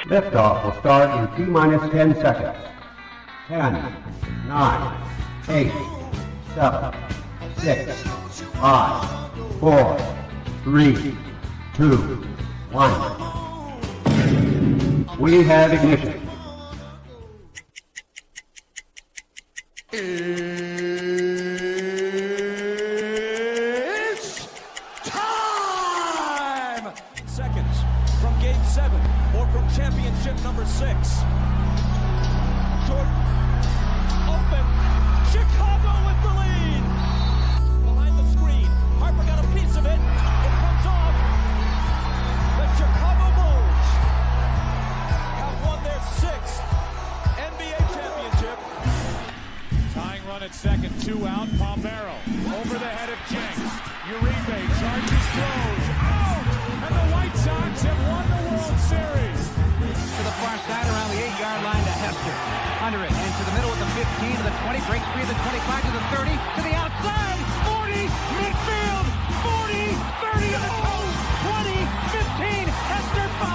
Liftoff will start in T-minus 10 seconds. 10, 9, 8, 7, 6, 5, 4, 3, 2, 1. We have ignition. It's time! Seconds from game 7 or from championship number 6. Jordan, open, Chicago with the lead! Behind the screen, Harper got a piece of it, it comes off. The Chicago Bulls have won their 6th NBA championship. Tying run at second, 2 out, Palmero over the head of Jenks. Uribe charges, throws, out! And the White Sox have won the World Series. To the far side around the 8-yard line to Hester. Under it, and to the middle of the 15, to the 20, break free of the 25, to the 30, to the outside, 40, midfield, 40, 30 to the post, 20, 15, Hester 5.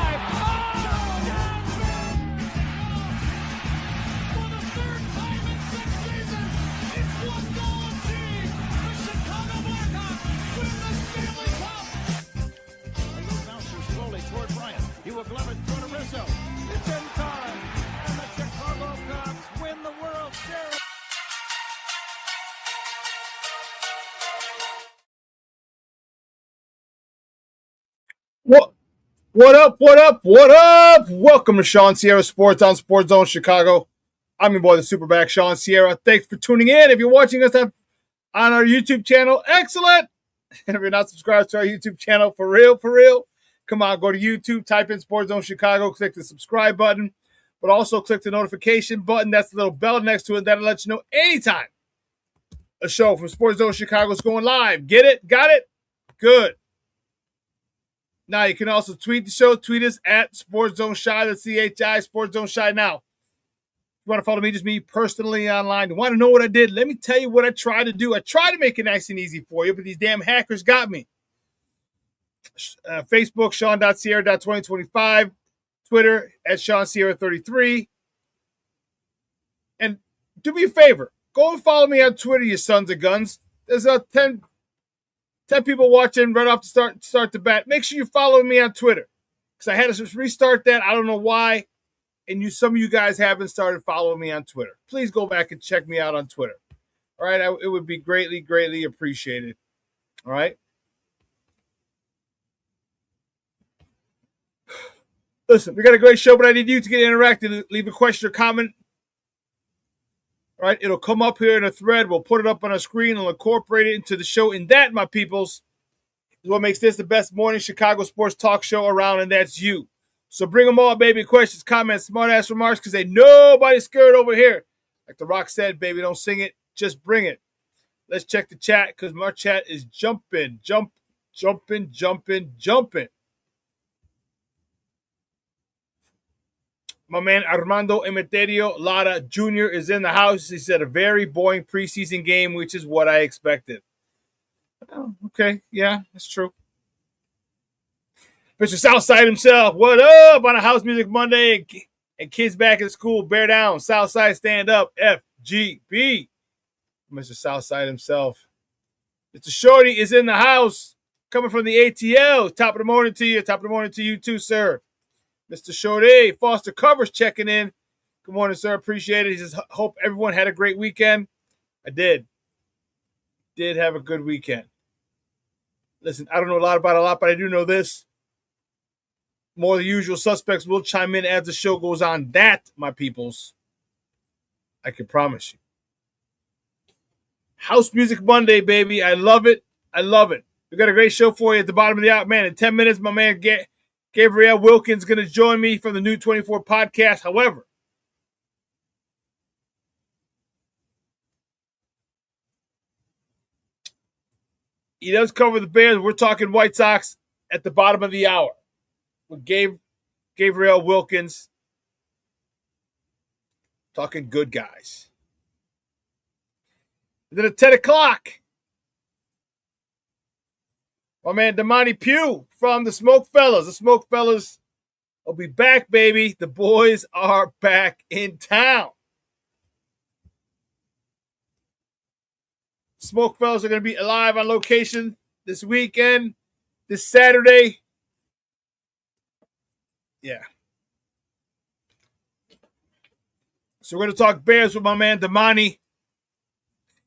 For the 3rd time in 6 seasons, it's one goal achieved. The Chicago Blackhawks win the Stanley Cup. A little bouncer slowly toward Bryant. He will glove it toward Rizzo. It's in time, and the Chicago Cubs win the World Series. What up? Welcome to ShawnSierraSports on Sports Zone Chicago. I'm your boy, the SuperBack, Shawn Sierra. Thanks for tuning in. If you're watching us on our YouTube channel, excellent. And if you're not subscribed to our YouTube channel, for real, come on, go to YouTube, type in Sports Zone Chicago, click the subscribe button, but also click the notification button. That's the little bell next to it. That'll let you know anytime a show from Sports Zone Chicago is going live. Get it? Got it? Good. Now, you can also tweet the show. Tweet us at SportsZoneShy, that's CHI, SportsZoneShy. Now, if you want to follow me, just me personally online, you want to know what I did, let me tell you what I tried to do. I tried to make it nice and easy for you, but these damn hackers got me. Facebook, Shawn.Sierra.2025. Twitter, at ShawnSierra33. And do me a favor. Go and follow me on Twitter, you sons of guns. There's 10 people watching right off the start the bat. Make sure you follow me on Twitter, because I had to restart that. I don't know why. And some of you guys haven't started following me on Twitter. Please go back and check me out on Twitter. All right? It would be greatly appreciated. All right? Listen, we got a great show, but I need you to get interactive. Leave a question or comment. All right, it'll come up here in a thread. We'll put it up on our screen and incorporate it into the show. And that, my peoples, is what makes this the best morning Chicago sports talk show around, and that's you. So bring them all, baby. Questions, comments, smart-ass remarks, because ain't nobody scared over here. Like The Rock said, baby, don't sing it, just bring it. Let's check the chat, because my chat is jumping. My man Armando Emeterio Lara Jr. is in the house. He said a very boring preseason game, which is what I expected. Oh, okay, yeah, that's true. Mr. Southside himself, what up on a House Music Monday? And kids back in school, bear down. Southside, stand up. FGB. Mr. Southside himself. Mr. Shorty is in the house, coming from the ATL. Top of the morning to you. Top of the morning to you too, sir. Mr. Shorty, Foster Covers checking in. Good morning, sir. Appreciate it. He says, hope everyone had a great weekend. I did. Did have a good weekend. Listen, I don't know a lot, but I do know this. More of the usual suspects will chime in as the show goes on. That, my peoples, I can promise you. House Music Monday, baby. I love it. We got a great show for you at the bottom of the hour. Man, in 10 minutes, my man Gabrielle Wilkins is going to join me from the New 24 podcast. However, he does cover the Bears. We're talking White Sox at the bottom of the hour with Gabrielle Wilkins, talking good guys. And then at 10 o'clock, my man Damani Pugh from the Smoke Fellas. The Smoke Fellas I'll be back, baby. The boys are back in town. Smoke Fellas are going to be live on location this weekend, this Saturday. Yeah. So we're going to talk Bears with my man Damani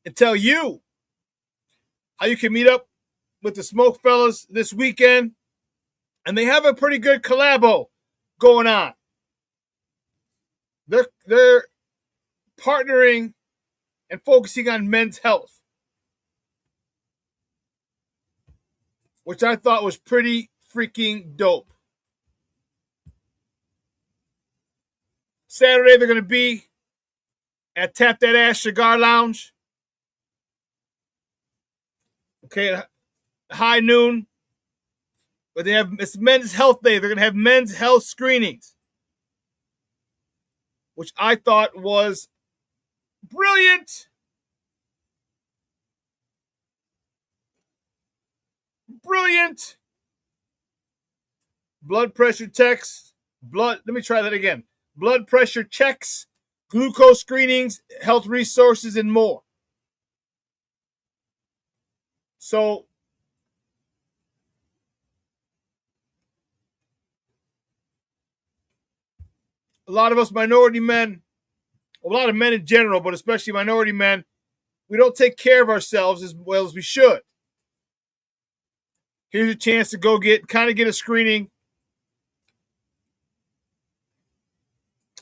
and tell you how you can meet up with the Smoke Fellas this weekend. And they have a pretty good collabo going on. They're partnering and focusing on men's health, which I thought was pretty freaking dope. Saturday, they're going to be at Tap That Ass Cigar Lounge. Okay, at high noon. But it's Men's Health Day. They're going to have men's health screenings, which I thought was brilliant. Brilliant. Blood pressure checks. Let me try that again. Blood pressure checks, glucose screenings, health resources, and more. So, a lot of us minority men, a lot of men in general, but especially minority men, we don't take care of ourselves as well as we should. Here's a chance to go get a screening,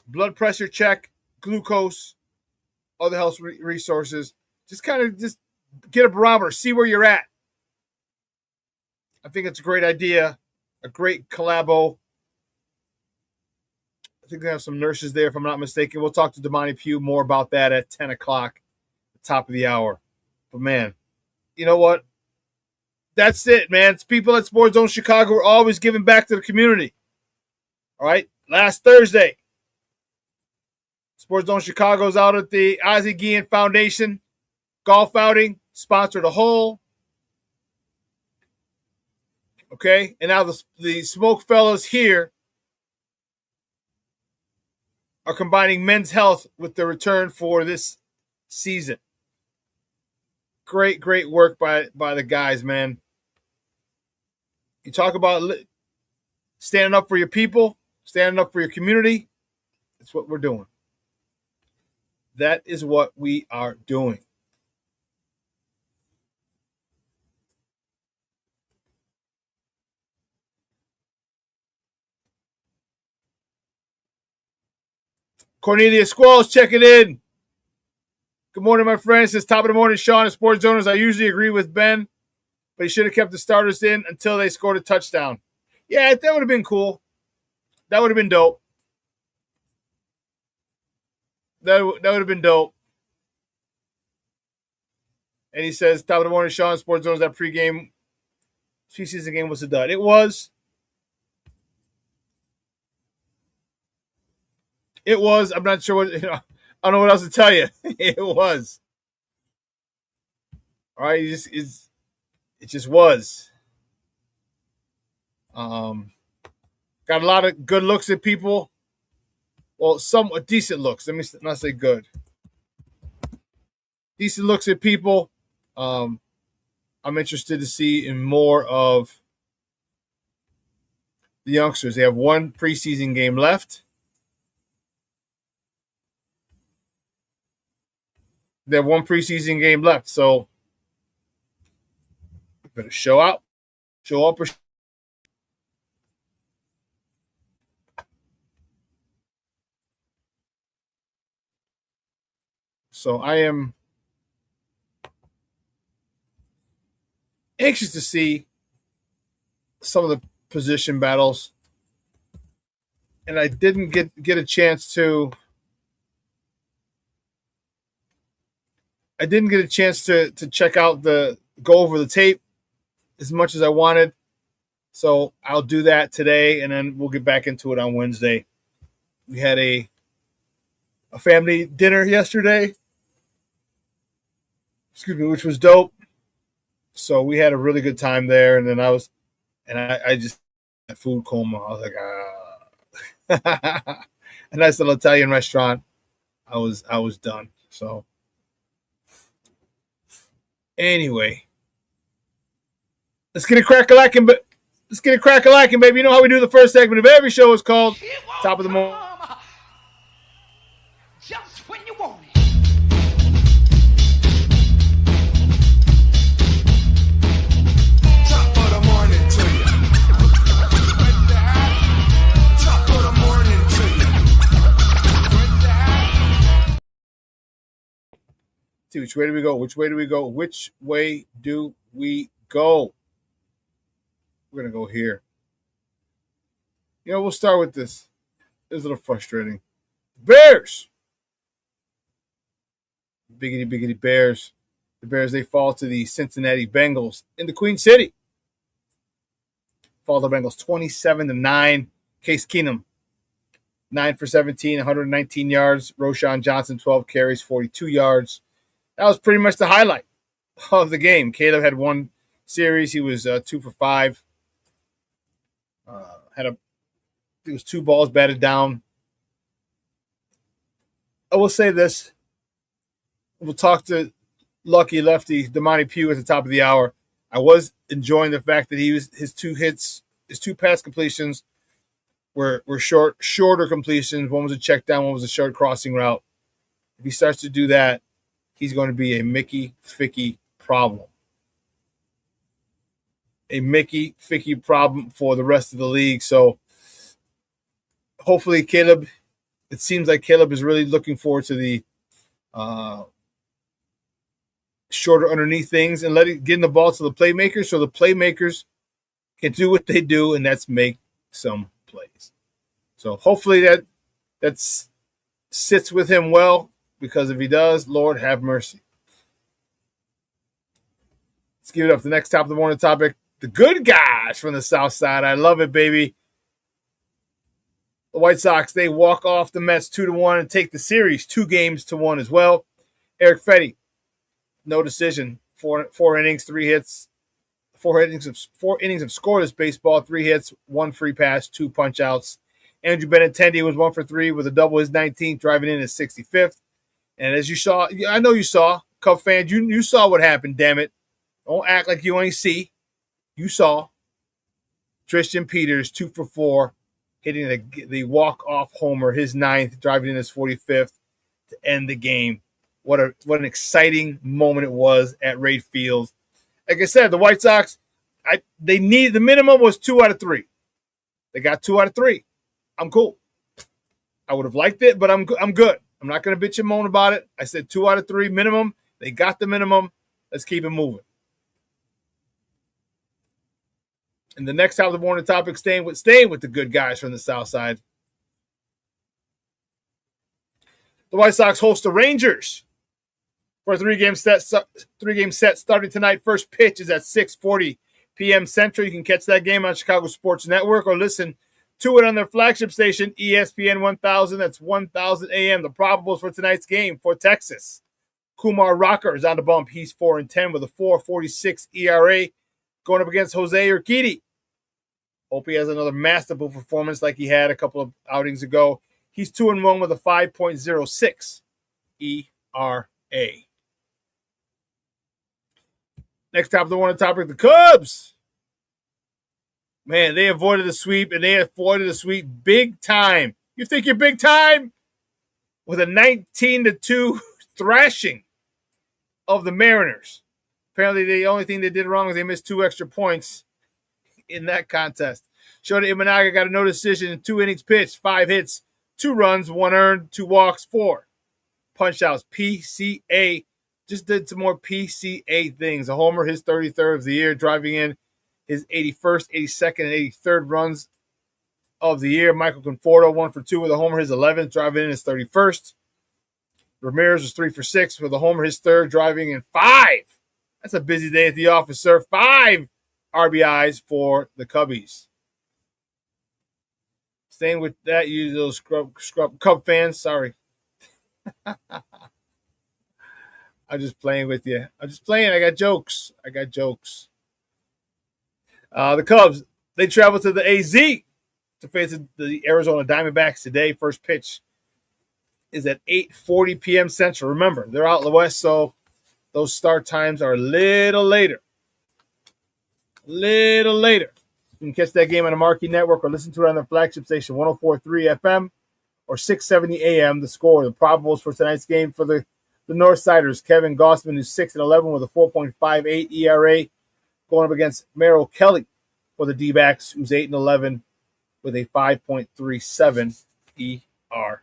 blood pressure check, glucose, other health resources. Just get a barometer, see where you're at. I think it's a great idea, a great collabo. I think they have some nurses there, if I'm not mistaken. We'll talk to Damani Pugh more about that at 10 o'clock, the top of the hour. But, man, you know what? That's it, man. It's people at Sports Zone Chicago are always giving back to the community. All right? Last Thursday, Sports Zone Chicago is out at the Ozzie Guillen Foundation golf outing, sponsored a hole. Okay? And now the Smoke Fellas here are combining men's health with the return for this season. Great, great work by the guys, man. You talk about standing up for your people, standing up for your community. That's what we're doing. That is what we are doing. Cornelia Squalls checking in. Good morning, my friend. It says top of the morning, Shawn and Sports Owners. I usually agree with Ben, but he should have kept the starters in until they scored a touchdown. Yeah, that would have been cool. That would have been dope. That would have been dope. And he says, top of the morning, Shawn, Sports Owners, that pregame preseason game was a dud. It was. It was. I'm not sure what, I don't know what else to tell you. It was. All right. It just was. Got a lot of good looks at people. Well, somewhat decent looks. Let me not say good. Decent looks at people. I'm interested to see in more of the youngsters. They have one preseason game left. They have one preseason game left, so better show up. So I am anxious to see some of the position battles, and I didn't get a chance to. I didn't get a chance to check out go over the tape as much as I wanted. So I'll do that today, and then we'll get back into it on Wednesday. We had a family dinner yesterday, which was dope. So we had a really good time there, and then I just had food coma. I was like, A nice little Italian restaurant. I was done. So anyway, let's get it crack-a-lacking, but let's get it crack-a-lacking, baby. You know how we do the first segment of every show is called Top of the Morning. Just when you want it. Top of the morning to you. Top of the morning to you. See, which way do we go? Which way do we go? Which way do we go? We're going to go here. You know, we'll start with this. It's a little frustrating. Bears. Biggity Bears. The Bears, they fall to the Cincinnati Bengals in the Queen City. Fall to the Bengals 27-9. Case Keenum, 9 for 17, 119 yards. Roschon Johnson, 12 carries, 42 yards. That was pretty much the highlight of the game. Caleb had one series. He was 2 for 5. It was 2 balls batted down. I will say this. We'll talk to lucky lefty Damani Pugh at the top of the hour. I was enjoying the fact that his 2 pass completions were shorter completions. One was a check down, one was a short crossing route. If he starts to do that, he's going to be a Mickey Ficky problem. A Mickey Ficky problem for the rest of the league. So hopefully Caleb, it seems like Caleb is really looking forward to the shorter underneath things and getting the ball to the playmakers so the playmakers can do what they do, and that's make some plays. So hopefully that sits with him well, because if he does, Lord have mercy. Let's give it up. The next top of the morning topic, the good guys from the South Side. I love it, baby. The White Sox, they walk off the Mets 2-1 and take the series 2-1 as well. Eric Fetty, no decision. 4 innings, 3 hits. 4 innings of scoreless baseball, 3 hits, 1 free pass, 2 punch outs. Andrew Benintendi was 1 for 3 with a double, his 19th, driving in his 65th. And as you saw, I know you saw, Cub fans, you saw what happened, damn it. Don't act like you ain't see. You saw Tristan Peters, 2 for 4, hitting the walk-off homer, his 9th, driving in his 45th to end the game. What an exciting moment it was at Rate Field. Like I said, the White Sox, the minimum was 2 out of 3. They got 2 out of 3. I'm cool. I would have liked it, but I'm good. I'm not going to bitch and moan about it. I said 2 out of 3 minimum. They got the minimum. Let's keep it moving. And the next top of the morning topic, staying with the good guys from the South Side. The White Sox host the Rangers for a 3-game set starting tonight. First pitch is at 6:40 p.m. Central. You can catch that game on Chicago Sports Network or listen to it on their flagship station, ESPN 1000. That's 1000 a.m. The probables for tonight's game for Texas. Kumar Rocker is on the bump. He's 4-10 with a 4.46 ERA going up against Jose Urquidy. Hope he has another masterful performance like he had a couple of outings ago. He's 2-1 with a 5.06 ERA. Next top of the morning topic, the Cubs. Man, they avoided the sweep, and they avoided the sweep big time. You think you're big time? With a 19-2 thrashing of the Mariners. Apparently, the only thing they did wrong is they missed 2 extra points in that contest. Shota Imanaga got a no decision in 2 innings pitched, 5 hits, 2 runs, 1 earned, 2 walks, 4 punch outs. PCA, just did some more PCA things. A homer, his 33rd of the year, driving in his 81st, 82nd, and 83rd runs of the year. Michael Conforto, 1 for 2 with a homer, his 11th, driving in his 31st. Ramirez was 3 for 6 with a homer, his 3rd, driving in 5. That's a busy day at the office, sir. 5 RBIs for the Cubbies. Staying with that, you little scrub Cub fans. Sorry. I'm just playing with you. I'm just playing. I got jokes. The Cubs, they travel to the AZ to to face the Arizona Diamondbacks today. First pitch is at 8:40 p.m. Central. Remember, they're out in the West, so those start times are a little later. You can catch that game on the Marquee Network or listen to it on the flagship station 104.3 FM or 670 AM. The score, the probables for tonight's game for the Northsiders: Kevin Gossman, who's 6-11 with a 4.58 ERA, going up against Merrill Kelly for the D-backs, who's 8-11 with a 5.37 ERA.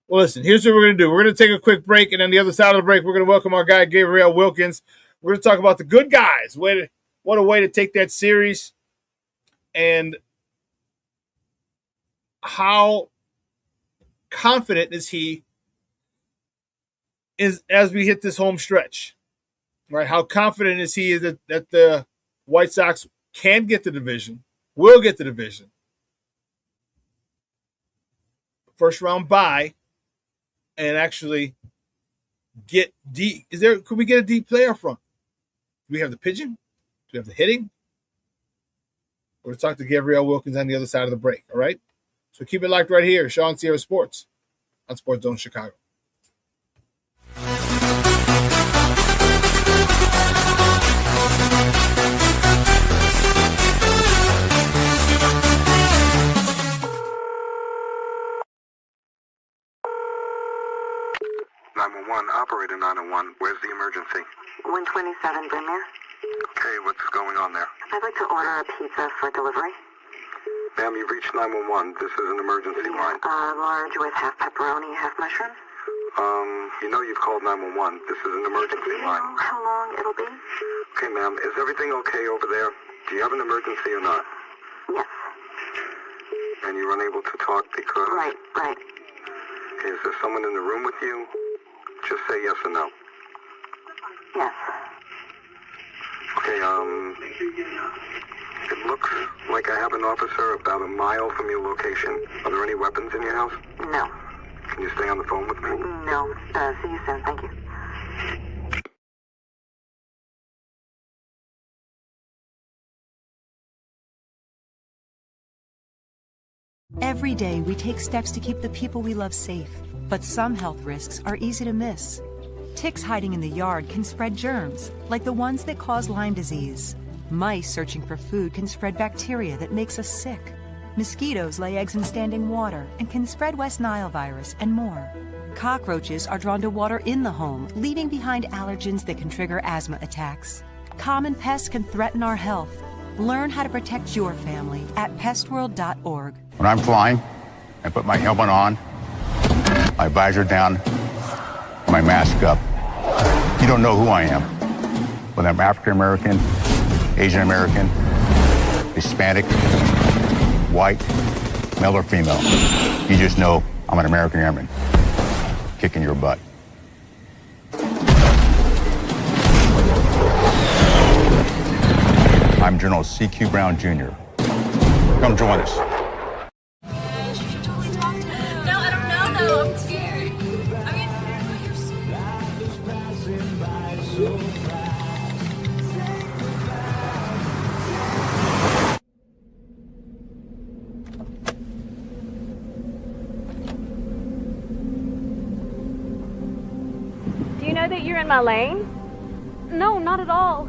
Well, listen, here's what we're going to do. We're going to take a quick break, and on the other side of the break, we're going to welcome our guy, Gabriel Wilkins. We're going to talk about the good guys. What a way to take that series, and how confident is he as we hit this home stretch, right? How confident is he that the White Sox can get the division, will get the division. First round bye, and actually get deep. Could we get a deep playoff run? Do we have the pitching? Do we have the hitting? We're going to talk to Gabriel Wilkins on the other side of the break, all right? So keep it locked right here, Shawn Sierra Sports on Sports Zone Chicago. Operator 901, where's the emergency? 127 Brynmere. Okay, what's going on there? I'd like to order a pizza for delivery. Ma'am, you've reached 911. This is an emergency line. Large with half pepperoni, half mushroom. You know you've called 911. This is an emergency Do you line. know how long it'll be? Okay, ma'am, is everything okay over there? Do you have an emergency or not? Yes. And you're unable to talk because... Right. Okay, is there someone in the room with you? Just say yes or no. Yes. Okay, it looks like I have an officer about a mile from your location. Are there any weapons in your house? No. Can you stay on the phone with me? No. See you soon. Thank you. Every day, we take steps to keep the people we love safe, but some health risks are easy to miss. Ticks hiding in the yard can spread germs, like the ones that cause Lyme disease. Mice searching for food can spread bacteria that makes us sick. Mosquitoes lay eggs in standing water and can spread West Nile virus and more. Cockroaches are drawn to water in the home, leaving behind allergens that can trigger asthma attacks. Common pests can threaten our health. Learn how to protect your family at pestworld.org. When I'm flying, I put my helmet on, my visor down, my mask up. You don't know who I am. Whether I'm African American, Asian American, Hispanic, white, male or female. You just know I'm an American airman kicking your butt. I'm General C.Q. Brown Jr. Come join us. No, I don't know though. I'm scared. Do you know that you're in my lane? No, not at all.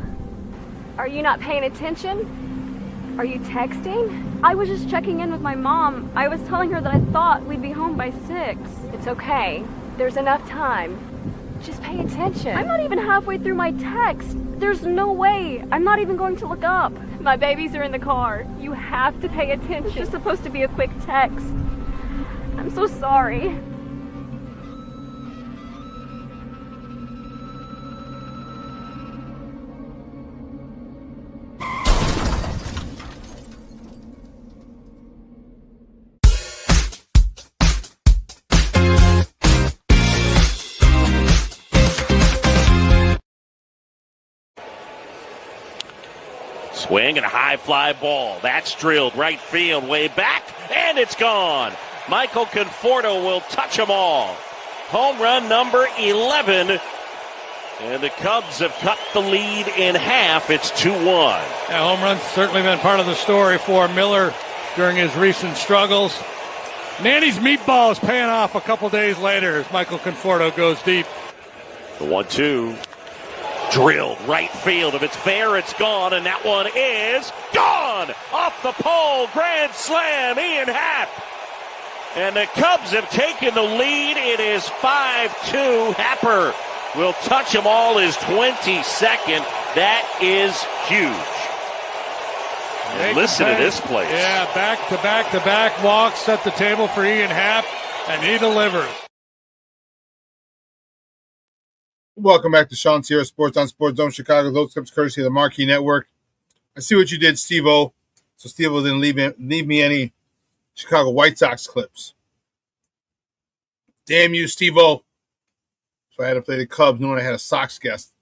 Are you not paying attention? Are you texting? I was just checking in with my mom. I was telling her that I thought we'd be home by 6. It's okay. There's enough time. Just pay attention. I'm not even halfway through my text. There's no way. I'm not even going to look up. My babies are in the car. You have to pay attention. It's just supposed to be a quick text. I'm so sorry. Swing and a high fly ball. That's drilled right field, way back, and it's gone. Michael Conforto will touch them all. Home run number 11 And the Cubs have cut the lead in half. It's 2-1. Yeah, home runs certainly been part of the story for Miller during his recent struggles. Nanny's meatballs paying off a couple days later as Michael Conforto goes deep. The 1-2. Drilled right field. If it's fair, it's gone. And that one is gone! Off the pole. Grand slam. Ian Happ. And the Cubs have taken the lead. It is 5-2. Happer will touch them all his 22nd. That is huge. And listen to this place. Yeah, back walks, set the table for Ian Happ, and he delivers. Welcome back to Shawn Sierra Sports on Sports Zone Chicago. Those clips courtesy of the Marquee Network. I see what you did, Steve-O. So Steve-O didn't leave me any Chicago White Sox clips. Damn you, Steve-O. So I had to play the Cubs knowing I had a Sox guest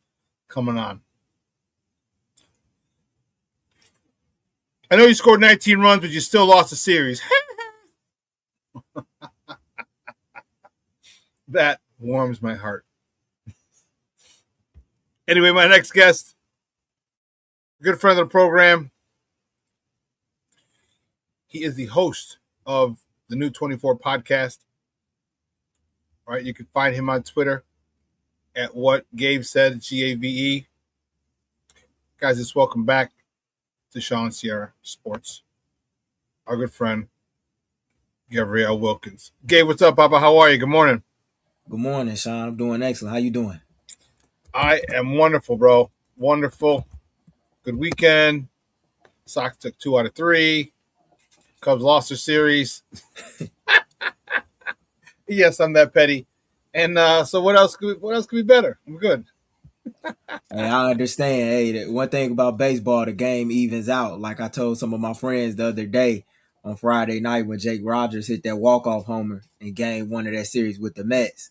coming on. I know you scored 19 runs, but you still lost the series. That warms my heart. Anyway, my next guest, a good friend of the program. He is the host of the New 24 podcast. All right, you can find him on Twitter at what Gabe said, Gave. Guys, just welcome back to Shawn Sierra Sports. Our good friend, Gabrielle Wilkins. Gabe, what's up, Papa? How are you? Good morning. Good morning, Shawn. I'm doing excellent. How you doing? I am wonderful, bro. Wonderful. Good weekend. Sox took 2 out of 3. Cubs lost their series. Yes, I'm that petty. And so what else could be better? I'm good. Hey, I understand. Hey, one thing about baseball, the game evens out. Like I told some of my friends the other day on Friday night when Jake Rogers hit that walk-off homer in game 1 of that series with the Mets.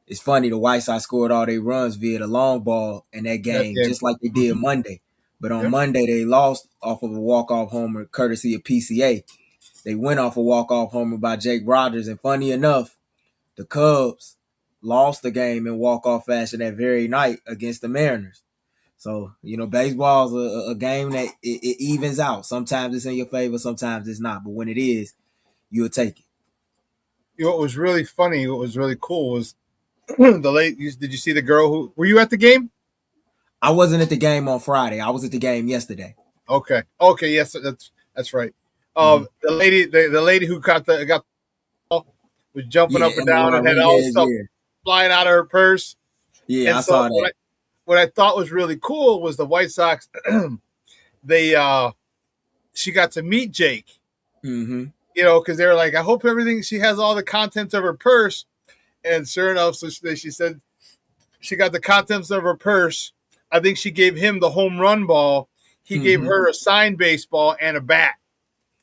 It's funny, the White Sox scored all their runs via the long ball in that game, just like they did Monday. But on Monday, they lost off of a walk-off homer courtesy of PCA. They went off a walk-off homer by Jake Rogers. And funny enough, the Cubs lost the game in walk-off fashion that very night against the Mariners. So, baseball is a game that it evens out. Sometimes it's in your favor, sometimes it's not. But when it is, you'll take it. What was really funny, what was really cool was did you see the girl were you at the game? I wasn't at the game on Friday. I was at the game yesterday. Okay, yes, that's right. The lady who got was jumping up and down and had all the stuff flying out of her purse. Yeah, I saw that. What I thought was really cool was the White Sox. She got to meet Jake. Mm-hmm. Because they were like, I hope she has all the contents of her purse. And sure enough, so she said she got the contents of her purse. I think she gave him the home run ball. He gave her a signed baseball and a bat.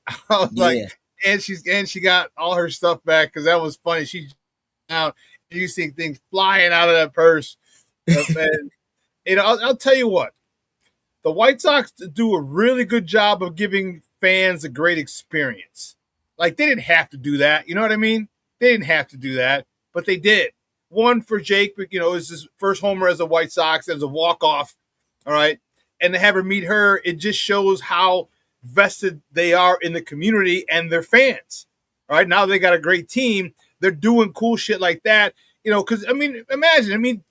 I was like, and she got all her stuff back because that was funny. She out, you see things flying out of that purse. And I'll tell you what, the White Sox do a really good job of giving fans a great experience. Like, they didn't have to do that. You know what I mean? They didn't have to do that, but they did. One for Jake, but it was his first homer as a White Sox. It was a walk-off, all right? And to have her meet her, it just shows how vested they are in the community and their fans, all right? Now they got a great team. They're doing cool shit like that, because, imagine,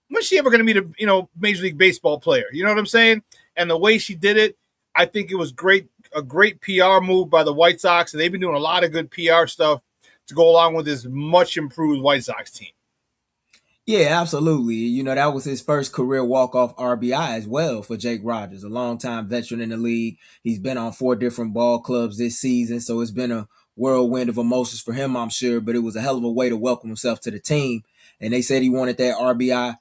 when's she ever going to meet a, Major League Baseball player? You know what I'm saying? And the way she did it, I think it was great, a great PR move by the White Sox, and they've been doing a lot of good PR stuff to go along with this much improved White Sox team. Yeah, absolutely. That was his first career walk-off RBI as well for Jake Rogers, a longtime veteran in the league. He's been on 4 different ball clubs this season, so it's been a whirlwind of emotions for him, I'm sure, but it was a hell of a way to welcome himself to the team. And they said he wanted that RBI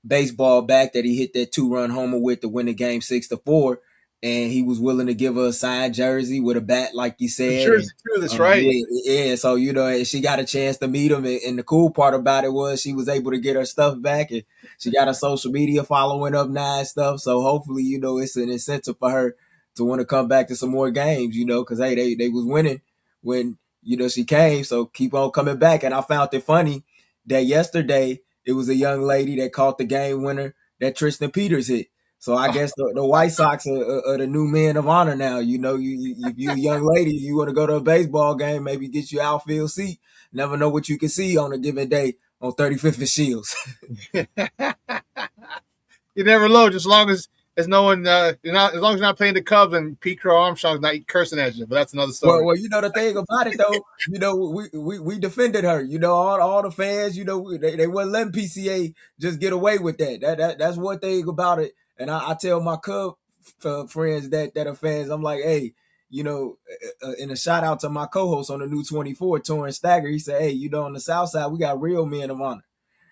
baseball back that he hit that 2-run homer with to win the game 6-4. And he was willing to give her a signed jersey with a bat, like you said. Sure, that's right. Yeah, so, she got a chance to meet him. And the cool part about it was she was able to get her stuff back. And she got her social media following up now and stuff. So hopefully, it's an incentive for her to want to come back to some more games, because, hey, they was winning when, she came. So keep on coming back. And I found it funny that yesterday it was a young lady that caught the game winner that Tristan Peters hit. So I guess the White Sox are the new men of honor now. You know, if you're a young lady, you want to go to a baseball game, maybe get you outfield seat. Never know what you can see on a given day on 35th and Shields. You never know, just as long as no one, you're not, as long as you're not playing the Cubs and Pete Crow Armstrong's not cursing at you. But that's another story. Well, you know the thing about it though, you know we defended her. You know all the fans, you know they wasn't letting PCA just get away with that. That's one thing about it. And I tell my Cub friends that are fans, I'm like, hey, you know, in a shout out to my co-host on the new 24, Torrin Stagger, he said, hey, you know, on the South Side we got real men of honor,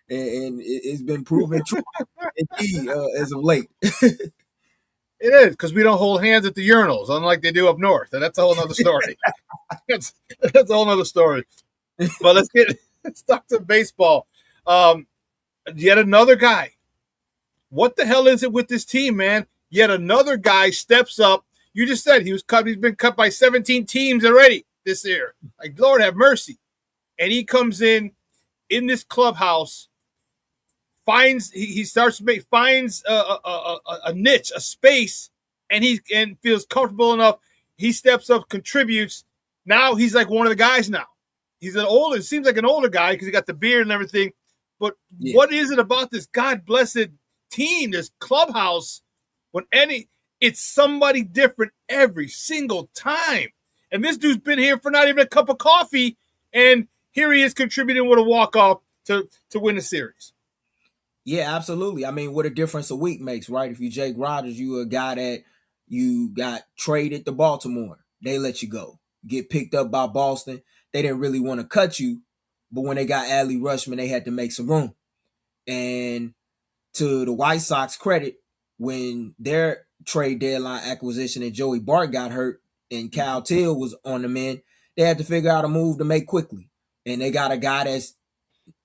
and it's been proven true indeed as of late. It is, because we don't hold hands at the urinals, unlike they do up north, and that's a whole other story. that's a whole other story. But let's talk to baseball. Yet another guy. What the hell is it with this team, man? Yet another guy steps up. You just said he was cut. He's been cut by 17 teams already this year. Like, Lord have mercy. And he comes in this clubhouse. Finds a niche, a space, and feels comfortable enough. He steps up, contributes. Now he's like one of the guys. Now he's it seems like an older guy because he got the beard and everything. But What is it about this God blessed team, this clubhouse? It's somebody different every single time. And this dude's been here for not even a cup of coffee, and here he is contributing with a walk-off to win the series. Yeah, absolutely. I mean, what a difference a week makes, right? If you Jake Rogers, you a guy that you got traded to Baltimore. They let you go. Get picked up by Boston. They didn't really want to cut you, but when they got Adley Rutschman, they had to make some room. And to the White Sox credit, when their trade deadline acquisition and Joey Bart got hurt and Kyle Till was on the mend, they had to figure out a move to make quickly. And they got a guy that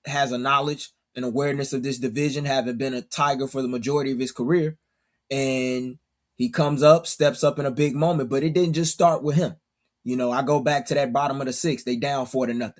has a knowledge and awareness of this division, having been a Tiger for the majority of his career. And he comes up, steps up in a big moment, but it didn't just start with him. You know, I go back to that bottom of the sixth. They down 4-0.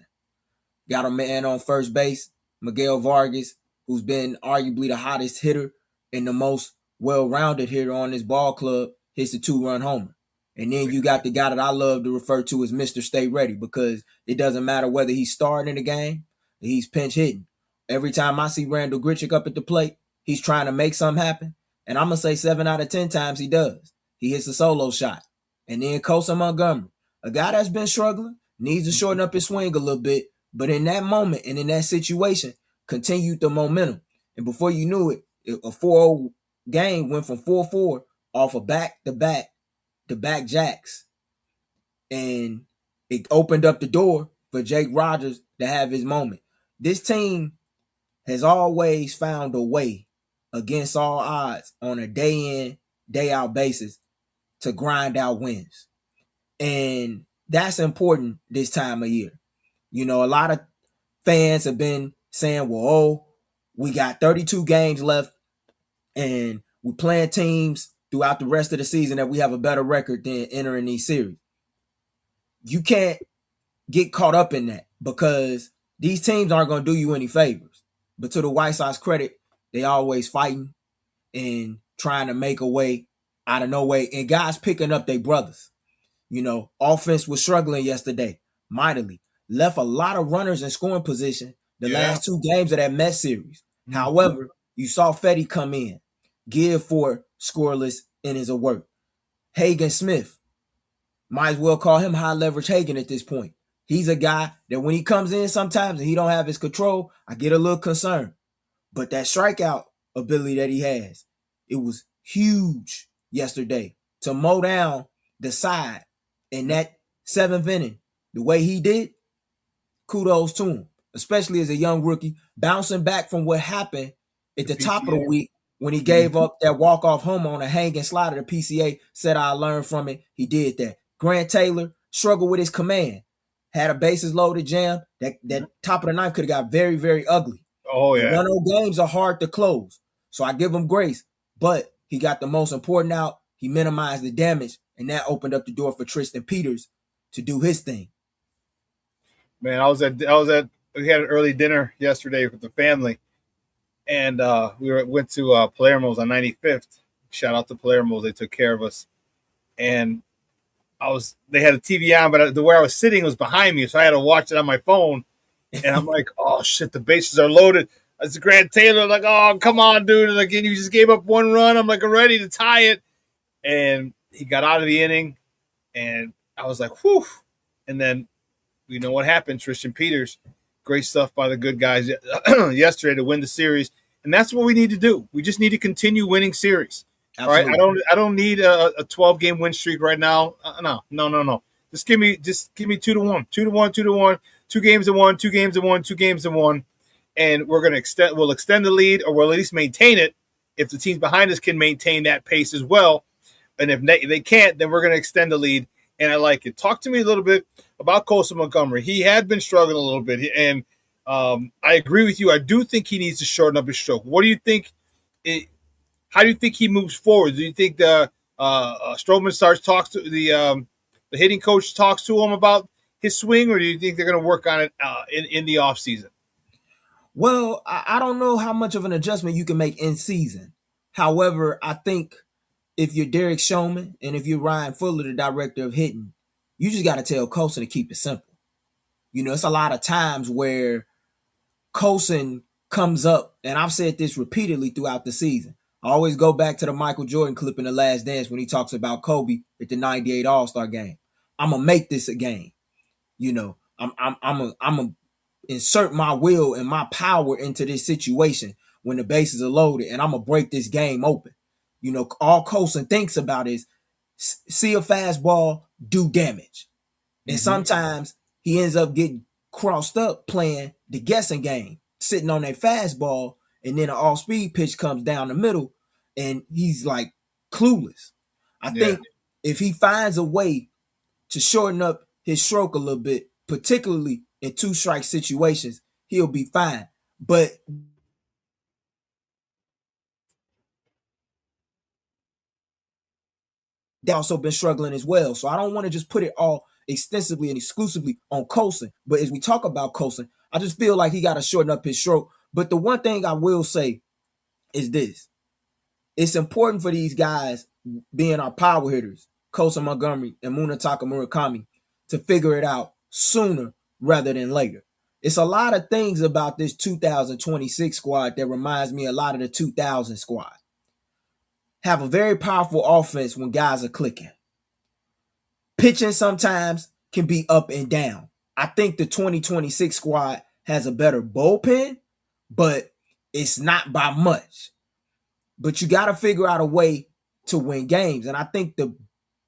Got a man on first base, Miguel Vargas, who's been arguably the hottest hitter and the most well-rounded hitter on this ball club, hits a 2-run homer. And then you got the guy that I love to refer to as Mr. Stay Ready, because it doesn't matter whether he's starting in the game or he's pinch hitting. Every time I see Randall Grichuk up at the plate, he's trying to make something happen. And I'm going to say 7 out of 10 times he does. He hits a solo shot. And then Kosa Montgomery, a guy that's been struggling, needs to shorten up his swing a little bit. But in that moment and in that situation, continued the momentum. And before you knew it, a 4-0 game went from 4-4 off of back-to-back jacks. And it opened up the door for Jake Rogers to have his moment. This team has always found a way against all odds on a day in, day out basis to grind out wins. And that's important this time of year. You know, a lot of fans have been saying, well, we got 32 games left and we're playing teams throughout the rest of the season that we have a better record than entering these series. You can't get caught up in that, because these teams aren't going to do you any favors. But to the White Sox credit, they always fighting and trying to make a way out of no way. And guys picking up their brothers. You know, offense was struggling yesterday mightily. Left a lot of runners in scoring position the last 2 games of that Mets series. Mm-hmm. However, you saw Fetty come in, give for scoreless innings of work. Hagen Smith, might as well call him high leverage Hagen at this point. He's a guy that when he comes in sometimes and he don't have his control, I get a little concerned. But that strikeout ability that he has, it was huge yesterday to mow down the side in that 7th inning the way he did. Kudos to him, especially as a young rookie, bouncing back from what happened at the top of the week when he gave up that walk-off homer on a hanging slider. The PCA said I learned from it. He did that. Grant Taylor struggled with his command. Had a bases loaded jam. That top of the ninth could have got very, very ugly. Oh, yeah. 1-0 games are hard to close. So I give him grace. But he got the most important out. He minimized the damage. And that opened up the door for Tristan Peters to do his thing. Man, we had an early dinner yesterday with the family. and went to Palermo's on 95th. Shout out to Palermo's; they took care of us. And they had a TV on, but the where I was sitting was behind me, so I had to watch it on my phone. And I'm like, oh shit, the bases are loaded. It's Grant Taylor, like, oh come on, dude! And again, you just gave up one run. I'm like, ready to tie it, and he got out of the inning, and I was like, whew. And then we know what happened. Tristan Peters, great stuff by the good guys yesterday to win the series, and that's what we need to do. We just need to continue winning series. Absolutely. All right, I don't need a 12-game win streak right now. No. Just give me 2-1, 2-1, 2-1, 2 games and 1, 2 games and 1, 2 games and 1, and we'll extend the lead, or we'll at least maintain it. If the teams behind us can maintain that pace as well, and if they can't, then we're going to extend the lead. And I like it. Talk to me a little bit about Colson Montgomery. He had been struggling a little bit, and I agree with you. I do think he needs to shorten up his stroke. What do you think? How do you think he moves forward? Do you think the Stroman talks to the hitting coach talks to him about his swing, or do you think they're going to work on it in the offseason? Well, I don't know how much of an adjustment you can make in season. However, I think if you're Derek Showman and if you're Ryan Fuller, the director of hitting, you just got to tell Colson to keep it simple. You know, it's a lot of times where Colson comes up, and I've said this repeatedly throughout the season. I always go back to the Michael Jordan clip in The Last Dance when he talks about Kobe at the '98 All-Star game. I'm gonna make this a game. You know, I'm a insert my will and my power into this situation when the bases are loaded, and I'm gonna break this game open. You know, all Colson thinks about is see a fastball, do damage. And sometimes he ends up getting crossed up playing the guessing game, sitting on that fastball, and then an off-speed pitch comes down the middle, and he's like clueless. I think if he finds a way to shorten up his stroke a little bit, particularly in 2-strike situations, he'll be fine. But they also been struggling as well. So I don't want to just put it all extensively and exclusively on Colson. But as we talk about Colson, I just feel like he got to shorten up his stroke. But the one thing I will say is this. It's important for these guys, being our power hitters, Colson Montgomery and Munetaka Murakami, to figure it out sooner rather than later. It's a lot of things about this 2026 squad that reminds me a lot of the 2000 squad. Have a very powerful offense when guys are clicking. Pitching sometimes can be up and down. I think the 2026 squad has a better bullpen, but it's not by much. But you got to figure out a way to win games. And I think the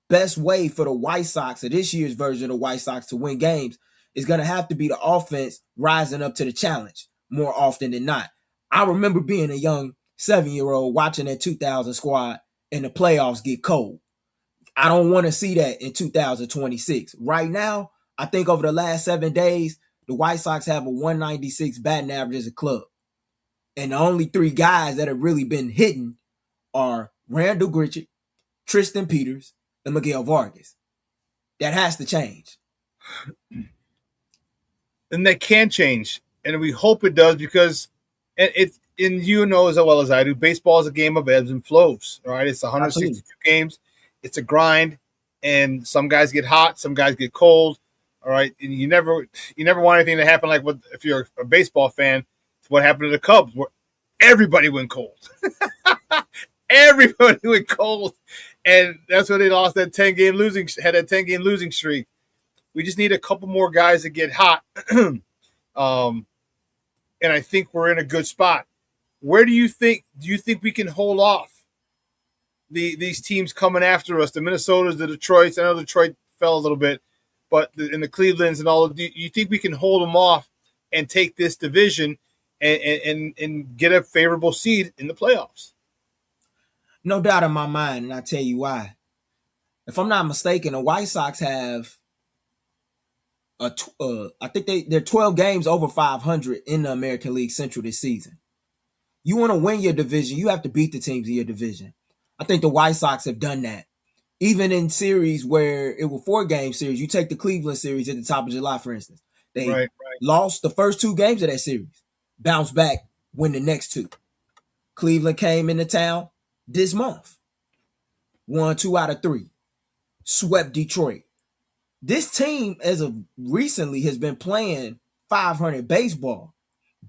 best way for the White Sox, or this year's version of the White Sox, to win games is going to have to be the offense rising up to the challenge more often than not. I remember being a young 7-year-old watching that 2000 squad and the playoffs get cold. I don't want to see that in 2026. Right now, I think over the last 7 days, the White Sox have a 196 batting average as a club. And the only 3 guys that have really been hitting are Randall Grichuk, Tristan Peters, and Miguel Vargas. That has to change. And that can change. And we hope it does, because you know as well as I do, baseball is a game of ebbs and flows. All right, it's 162 games. It's a grind, and some guys get hot, some guys get cold. All right, and you never want anything to happen like if you're a baseball fan. What happened to the Cubs, where everybody went cold. Everybody went cold, and that's when they lost that 10-game losing streak. We just need a couple more guys to get hot, and I think we're in a good spot. Where do you think we can hold off these teams coming after us? The Minnesotas, the Detroits. I know Detroit fell a little bit, but in the Clevelands and all of, do you think we can hold them off and take this division and get a favorable seed in the playoffs? No doubt in my mind, and I'll tell you why. If I'm not mistaken, the White Sox have I think they're 12 games over 500 in the American League Central this season. You want to win your division, you have to beat the teams in your division. I think the White Sox have done that. Even in series where it were 4-game series, you take the Cleveland series at the top of July, for instance. They lost the first 2 games of that series, bounce back, win the next 2. Cleveland came into town this month. Won 2 out of 3. Swept Detroit. This team, as of recently, has been playing 500 baseball.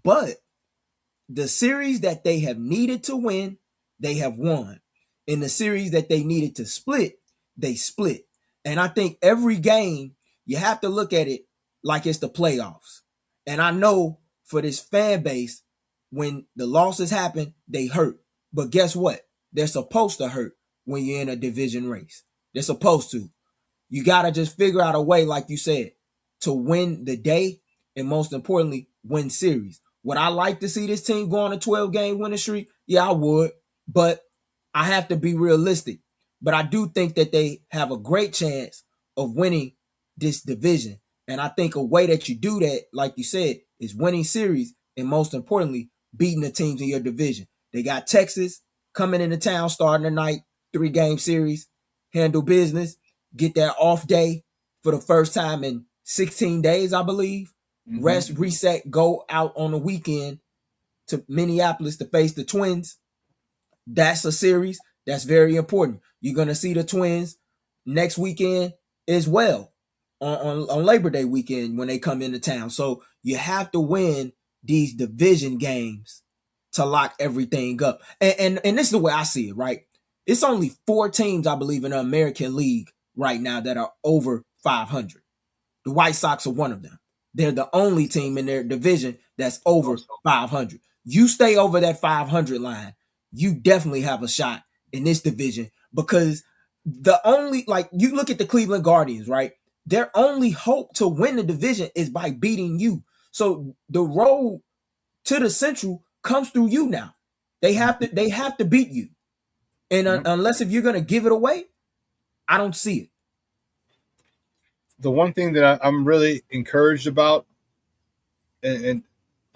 But the series that they have needed to win, they have won. In the series that they needed to split, they split. And I think every game, you have to look at it like it's the playoffs. And I know for this fan base, when the losses happen, they hurt. But guess what? They're supposed to hurt when you're in a division race. They're supposed to. You got to just figure out a way, like you said, to win the day and most importantly, win series. Would I like to see this team go on a 12-game winning streak? Yeah, I would. But I have to be realistic. But I do think that they have a great chance of winning this division. And I think a way that you do that, like you said, is winning series and most importantly, beating the teams in your division. They got Texas coming into town starting tonight, 3-game series, handle business, get that off day for the first time in 16 days, I believe. Rest, reset, go out on the weekend to Minneapolis to face the Twins. That's a series that's very important. You're going to see the Twins next weekend as well on Labor Day weekend when they come into town. So you have to win these division games to lock everything up. And this is the way I see it, right? It's only 4 teams, I believe, in the American League right now that are over 500. The White Sox are one of them. They're the only team in their division that's over 500. You stay over that 500 line, you definitely have a shot in this division because the only, like, you look at the Cleveland Guardians, right? Their only hope to win the division is by beating you. So the road to the Central comes through you now. They have to beat you. And unless if you're going to give it away, I don't see it. The one thing that I'm really encouraged about, and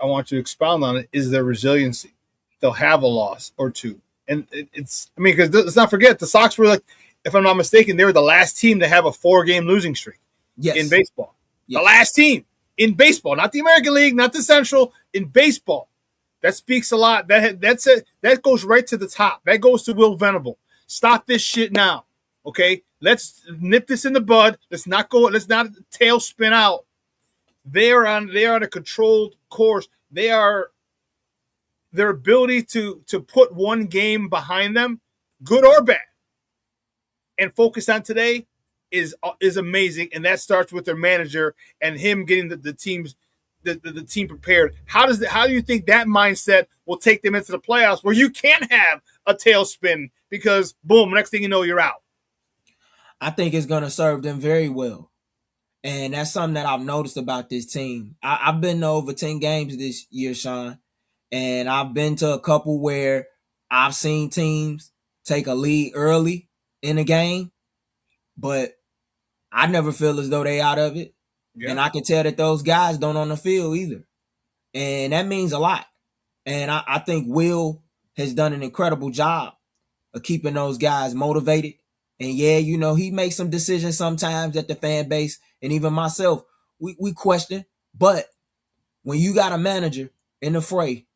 I want to expound on it, is their resiliency. They'll have a loss or two. And because let's not forget, the Sox were, like, if I'm not mistaken, they were the last team to have a 4-game losing streak in baseball. Yes. The last team in baseball, not the American League, not the Central, in baseball. That speaks a lot. That's it. That goes right to the top. That goes to Will Venable. Stop this shit now. Okay? Let's nip this in the bud. Let's not tail spin out. They're on a controlled course. Their ability to put one game behind them, good or bad, and focus on today is amazing. And that starts with their manager and him getting the team prepared. How do you think that mindset will take them into the playoffs where you can't have a tailspin because boom, next thing you know, you're out? I think it's going to serve them very well. And that's something that I've noticed about this team. I've been to over 10 games this year, Shawn, and I've been to a couple where I've seen teams take a lead early in a game, but I never feel as though they out of it. Yeah. And I can tell that those guys don't on the field either. And that means a lot. And I think Will has done an incredible job of keeping those guys motivated. And yeah, he makes some decisions sometimes that the fan base and even myself, we question. But when you got a manager in the fray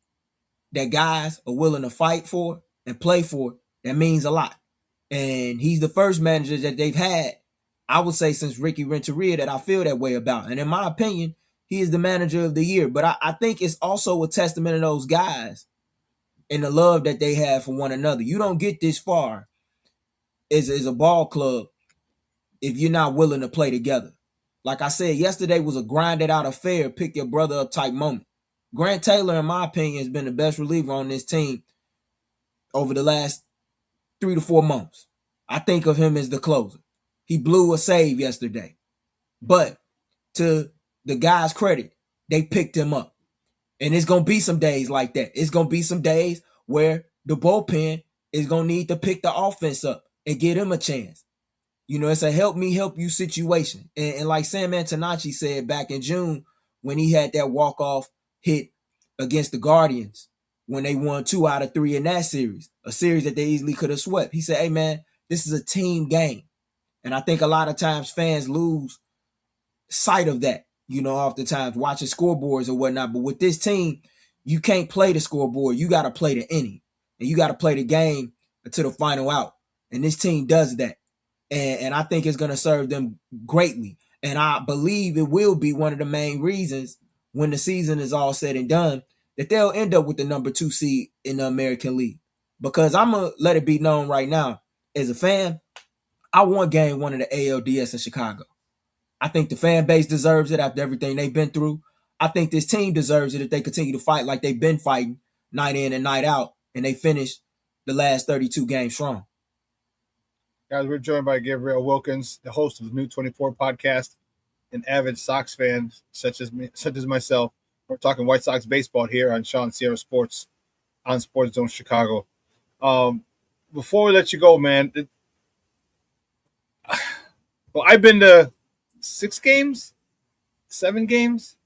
that guys are willing to fight for and play for, that means a lot. And he's the first manager that they've had, I would say, since Ricky Renteria that I feel that way about. And in my opinion, he is the manager of the year. But I think it's also a testament of those guys and the love that they have for one another. You don't get this far as a ball club if you're not willing to play together. Like I said, yesterday was a grinded out affair, pick your brother up type moment. Grant Taylor, in my opinion, has been the best reliever on this team over the last 3 to 4 months. I think of him as the closer. He blew a save yesterday. But to the guys' credit, they picked him up. And it's going to be some days like that. It's going to be some days where the bullpen is going to need to pick the offense up and give him a chance. It's a help me help you situation. And like Sam Antonacci said back in June when he had that walk-off hit against the Guardians when they won 2 out of 3 in that series, a series that they easily could have swept. He said, hey, man, this is a team game. And I think a lot of times fans lose sight of that, oftentimes watching scoreboards or whatnot. But with this team, you can't play the scoreboard. You got to play the inning. and you got to play the game to the final out. And this team does that. And I think it's going to serve them greatly. And I believe it will be one of the main reasons when the season is all said and done that they'll end up with the number 2 seed in the American League. Because I'm going to let it be known right now, as a fan, I want game 1 of the ALDS in Chicago. I think the fan base deserves it after everything they've been through. I think this team deserves it if they continue to fight like they've been fighting night in and night out, and they finish the last 32 games strong. Guys, we're joined by Gabriel Wilkins, the host of the New 24 podcast, an avid Sox fan such as myself. We're talking White Sox baseball here on ShawnSierraSports on Sports Zone Chicago. Before we let you go, man, well, I've been to 6 games, 7 games.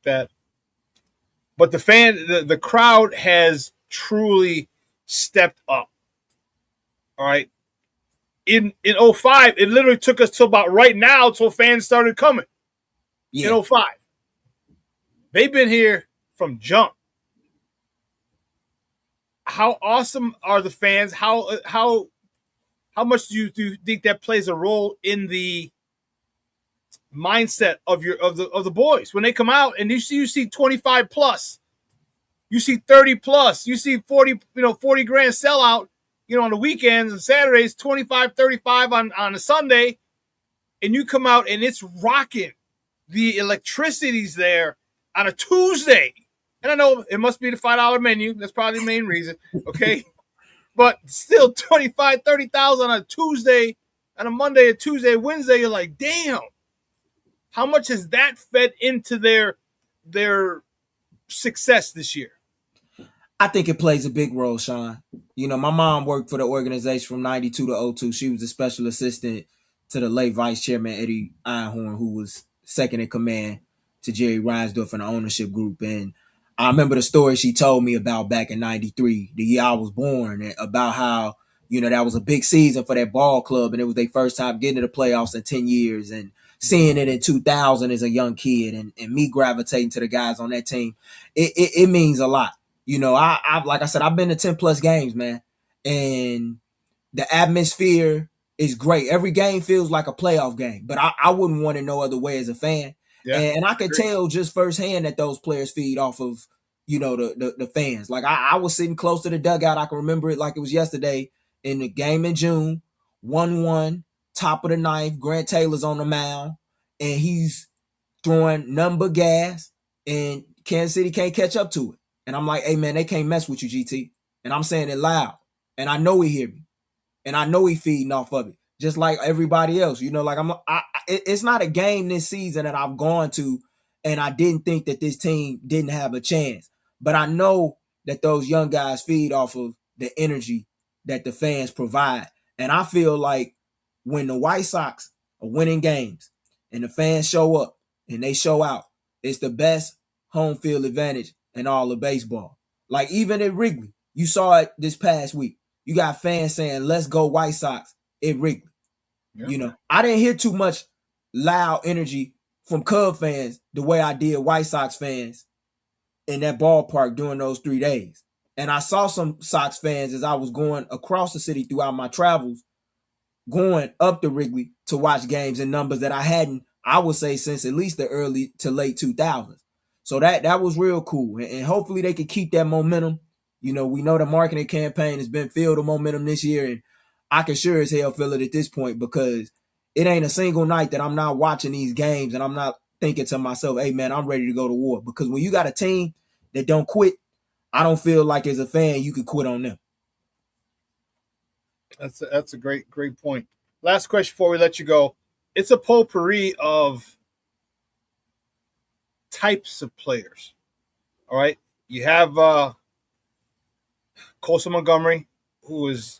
But the crowd has truly stepped up. All right. In 05, it literally took us till about right now till fans started coming. Yeah. In 05. They've been here from jump. How awesome are the fans? How much do you think that plays a role in the mindset of the boys when they come out and you see 25 plus, you see 30 plus, you see 40 grand sellout, on the weekends and Saturdays, 25, 35 on a Sunday, and you come out and it's rocking. The electricity's there on a Tuesday. And I know it must be the $5 menu. That's probably the main reason. Okay. But still 25, 30,000 on a Tuesday, on a Monday, a Tuesday, Wednesday, you're like, damn. How much has that fed into their success this year? I think it plays a big role, Shawn. My mom worked for the organization from 92 to 02. She was a special assistant to the late vice chairman, Eddie Einhorn, who was second in command to Jerry Reinsdorf and the ownership group. And I remember the story she told me about back in 93, the year I was born, and about how, that was a big season for that ball club. And it was their first time getting to the playoffs in 10 years. And seeing it in 2000 as a young kid and me gravitating to the guys on that team, it means a lot. I like I said, I've been to 10 plus games, man. And the atmosphere is great. Every game feels like a playoff game, but I wouldn't want it no other way as a fan. Yeah, and I could tell just firsthand that those players feed off of, the fans. Like I was sitting close to the dugout. I can remember it like it was yesterday in the game in June, 1-1, top of the ninth. Grant Taylor's on the mound, and he's throwing nothing but gas, and Kansas City can't catch up to it. And I'm like, hey, man, they can't mess with you, GT. And I'm saying it loud. And I know he hear me. And I know he feeding off of it. Just like everybody else. It's not a game this season that I've gone to and I didn't think that this team didn't have a chance. But I know that those young guys feed off of the energy that the fans provide. And I feel like when the White Sox are winning games and the fans show up and they show out, it's the best home field advantage in all of baseball. Like even at Wrigley, you saw it this past week. You got fans saying, let's go White Sox at Wrigley. Yeah. I didn't hear too much loud energy from Cub fans the way I did White Sox fans in that ballpark during those 3 days. And I saw some Sox fans as I was going across the city throughout my travels, going up to Wrigley to watch games in numbers that I hadn't, I would say, since at least the early to late 2000s. So that was real cool. And hopefully they can keep that momentum. We know the marketing campaign has been filled with momentum this year, and I can sure as hell feel it at this point because it ain't a single night that I'm not watching these games and I'm not thinking to myself, hey, man, I'm ready to go to war. Because when you got a team that don't quit, I don't feel like as a fan you can quit on them. That's a great point. Last question before we let you go. It's a potpourri of types of players. All right. You have Colson Montgomery, who is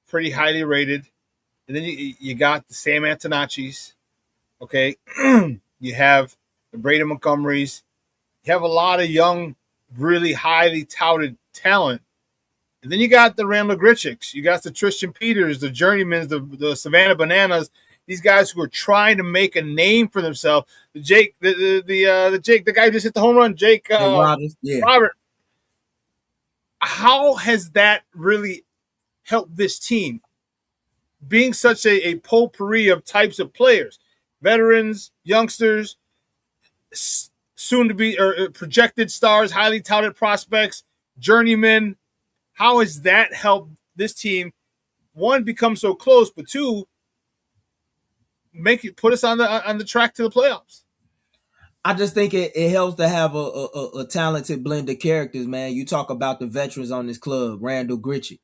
pretty highly rated. And then you got the Sam Antonacci's. Okay. You have the Brady Montgomerys. You have a lot of young, really highly touted talent. And then you got the Randall Grichuk's. You got the Tristan Peters, the Journeymans, the Savannah Bananas. These guys who are trying to make a name for themselves. The guy who just hit the home run, Jake Rogers. Yeah. Robert. how has that really helped this team? Being such a potpourri of types of players, veterans, youngsters, soon to be or projected stars, highly touted prospects, journeymen. How has that helped this team, one, become so close, but two, put us on the track to the playoffs? I just think it helps to have a talented blend of characters, man. You talk about the veterans on this club, Randall Gritchick,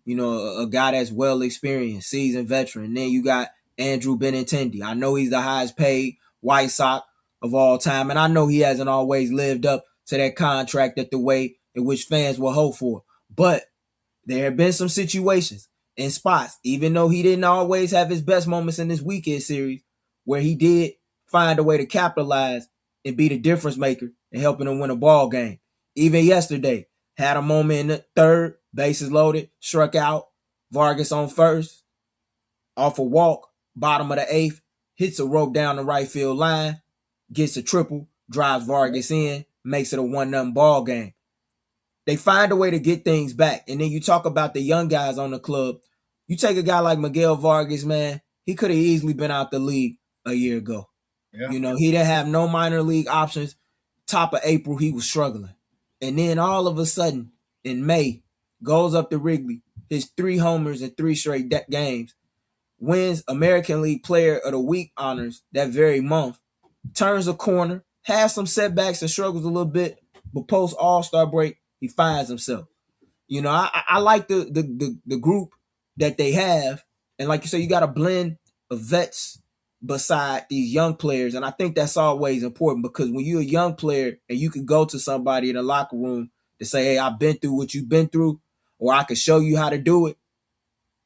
a guy that's well experienced, seasoned veteran. Then you got Andrew Benintendi. I know he's the highest paid White Sox of all time, and I know he hasn't always lived up to that contract at the way in which fans will hope for. But there have been some situations and spots, even though he didn't always have his best moments in this weekend series, where he did find a way to capitalize and be the difference maker and helping them win a ball game. Even yesterday, had a moment in the third, bases loaded, struck out, Vargas on first, off a walk, bottom of the eighth, hits a rope down the right field line, gets a triple, drives Vargas in, makes it a 1-0 ball game. They find a way to get things back. And then you talk about the young guys on the club. You take a guy like Miguel Vargas, man, he could have easily been out the league a year ago. Yeah. He didn't have no minor league options. Top of April, he was struggling. And then all of a sudden, in May, goes up to Wrigley, hits 3 homers in 3 straight games, wins American League Player of the Week honors that very month, turns a corner, has some setbacks and struggles a little bit, but post All-Star break, he finds himself. I like the group that they have. And like you say, you got a blend of vets beside these young players. And I think that's always important, because when you're a young player and you can go to somebody in the locker room to say, hey, I've been through what you've been through, or I can show you how to do it,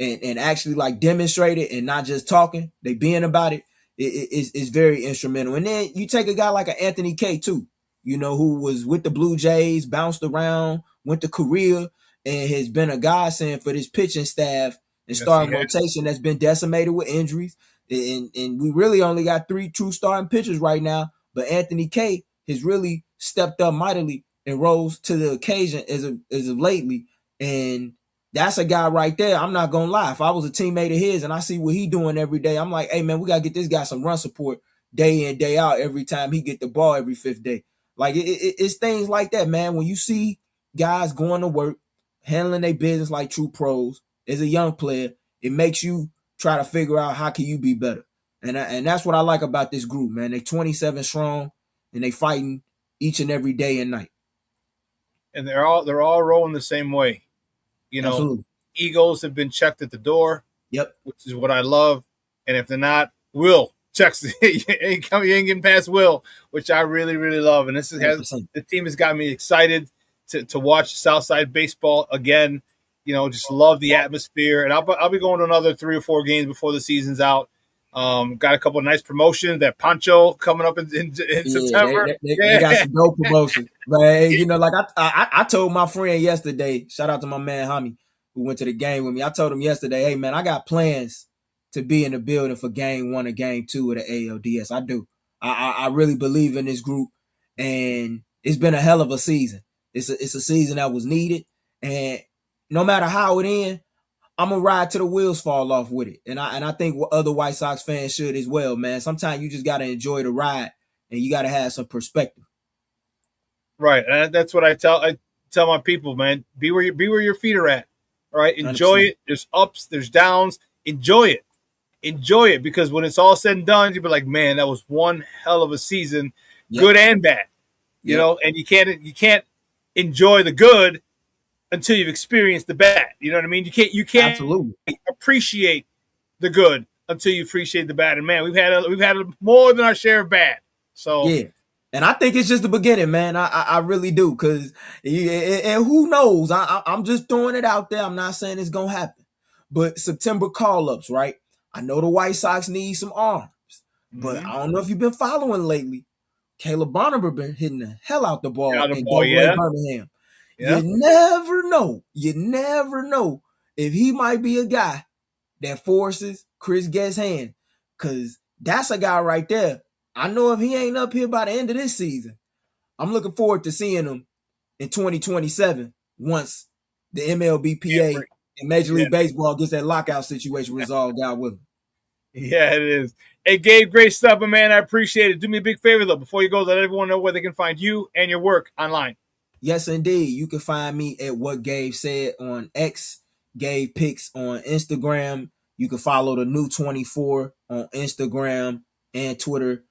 and actually like demonstrate it and not just talking, they being about it, it's very instrumental. And then you take a guy like an Anthony Kay too, who was with the Blue Jays, bounced around, went to Korea, and has been a godsend for this pitching staff and starting rotation that's been decimated with injuries. And we really only got 3 true starting pitchers right now, but Anthony Kay has really stepped up mightily and rose to the occasion as of lately. And that's a guy right there. I'm not gonna lie. If I was a teammate of his and I see what he doing every day, I'm like, hey man, we gotta get this guy some run support day in, day out, every time he get the ball every 5th day. Like it's things like that, man. When you see guys going to work, handling their business like true pros as a young player, it makes you try to figure out how can you be better. And that's what I like about this group, man. They 27 strong and they fighting each and every day and night. And they're all rolling the same way. Absolutely. Egos have been checked at the door. Yep. Which is what I love. And if they're not, Will checks. You ain't getting past Will, which I really, really love. And the team has got me excited to watch Southside baseball again. Just love the atmosphere. And I'll be going to another 3 or 4 games before the season's out. Got a couple of nice promotions. That Poncho coming up in September. They got some dope promotions. But like I told my friend yesterday, shout out to my man Hami, who went to the game with me. I told him yesterday, hey man, I got plans to be in the building for game 1 or game 2 of the ALDS. I do. I really believe in this group, and it's been a hell of a season. It's a season that was needed, and no matter how it ends, I'm gonna ride till the wheels fall off with it. And I think what other White Sox fans should as well, man. Sometimes you just gotta enjoy the ride, and you gotta have some perspective. Right, and that's what I tell my people, man. Be where your feet are at. All right, enjoy 100%. It. There's ups, there's downs. Enjoy it, because when it's all said and done, you'll be like, man, that was one hell of a season, good and bad. You know, and you can't enjoy the good until you've experienced the bad. You know what I mean? You can't absolutely appreciate the good until you appreciate the bad. And man, we've had more than our share of bad. So yeah. And I think it's just the beginning, man. I really do, because and who knows? I'm just throwing it out there. I'm not saying it's gonna happen, but September call-ups, right? I know the White Sox need some arms, but I don't know if you've been following lately. Caleb Barnaber been hitting the hell out the ball in Birmingham. Yeah. You never know. You never know if he might be a guy that forces Chris Guest's hand, because that's a guy right there. I know if he ain't up here by the end of this season, I'm looking forward to seeing him in 2027 once the MLBPA and Major League Baseball gets that lockout situation resolved, God willing. Yeah, it is. Hey, Gabe, great stuff, my man. I appreciate it. Do me a big favor, though. Before you go, let everyone know where they can find you and your work online. Yes, indeed. You can find me at What Gabe Said on X, Gabe Pics on Instagram. You can follow the new 24 on Instagram and Twitter,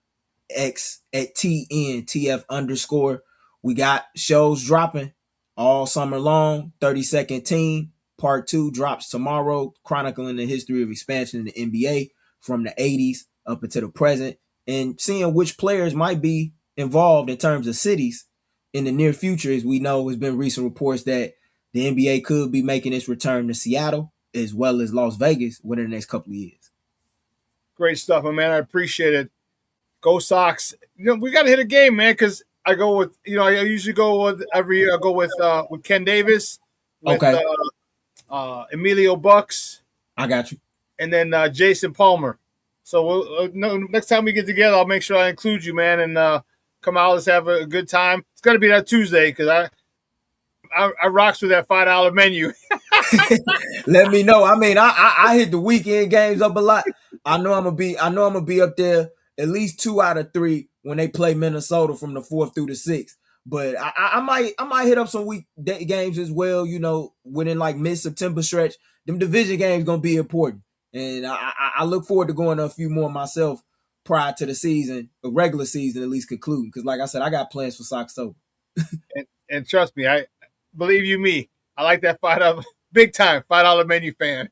X at TNTF_. We got shows dropping all summer long. 30-Second Team Part 2 drops tomorrow, chronicling the history of expansion in the NBA from the 80s up into the present and seeing which players might be involved in terms of cities in the near future. As we know, there's been recent reports that the NBA could be making its return to Seattle as well as Las Vegas within the next couple of years. Great stuff, my man. I appreciate it. Go Sox. We got to hit a game, man, because I go with, I usually go with every year. I go with Ken Davis, with Emilio Bucks. I got you. And then Jason Palmer. So next time we get together, I'll make sure I include you, man, and come out. Let's have a good time. It's got to be that Tuesday because I rocks with that $5 menu. Let me know. I mean, I hit the weekend games up a lot. I know I'm gonna be up there at least 2 out of 3 when they play Minnesota from the 4th through the 6th. But I might hit up some week games as well. Within like mid-September stretch, them division games gonna be important, and I look forward to going to a few more myself prior to the season, the regular season at least concluding. Because like I said, I got plans for Soxtober. and trust me, I believe you me. I like that $5 big time $5 menu fan.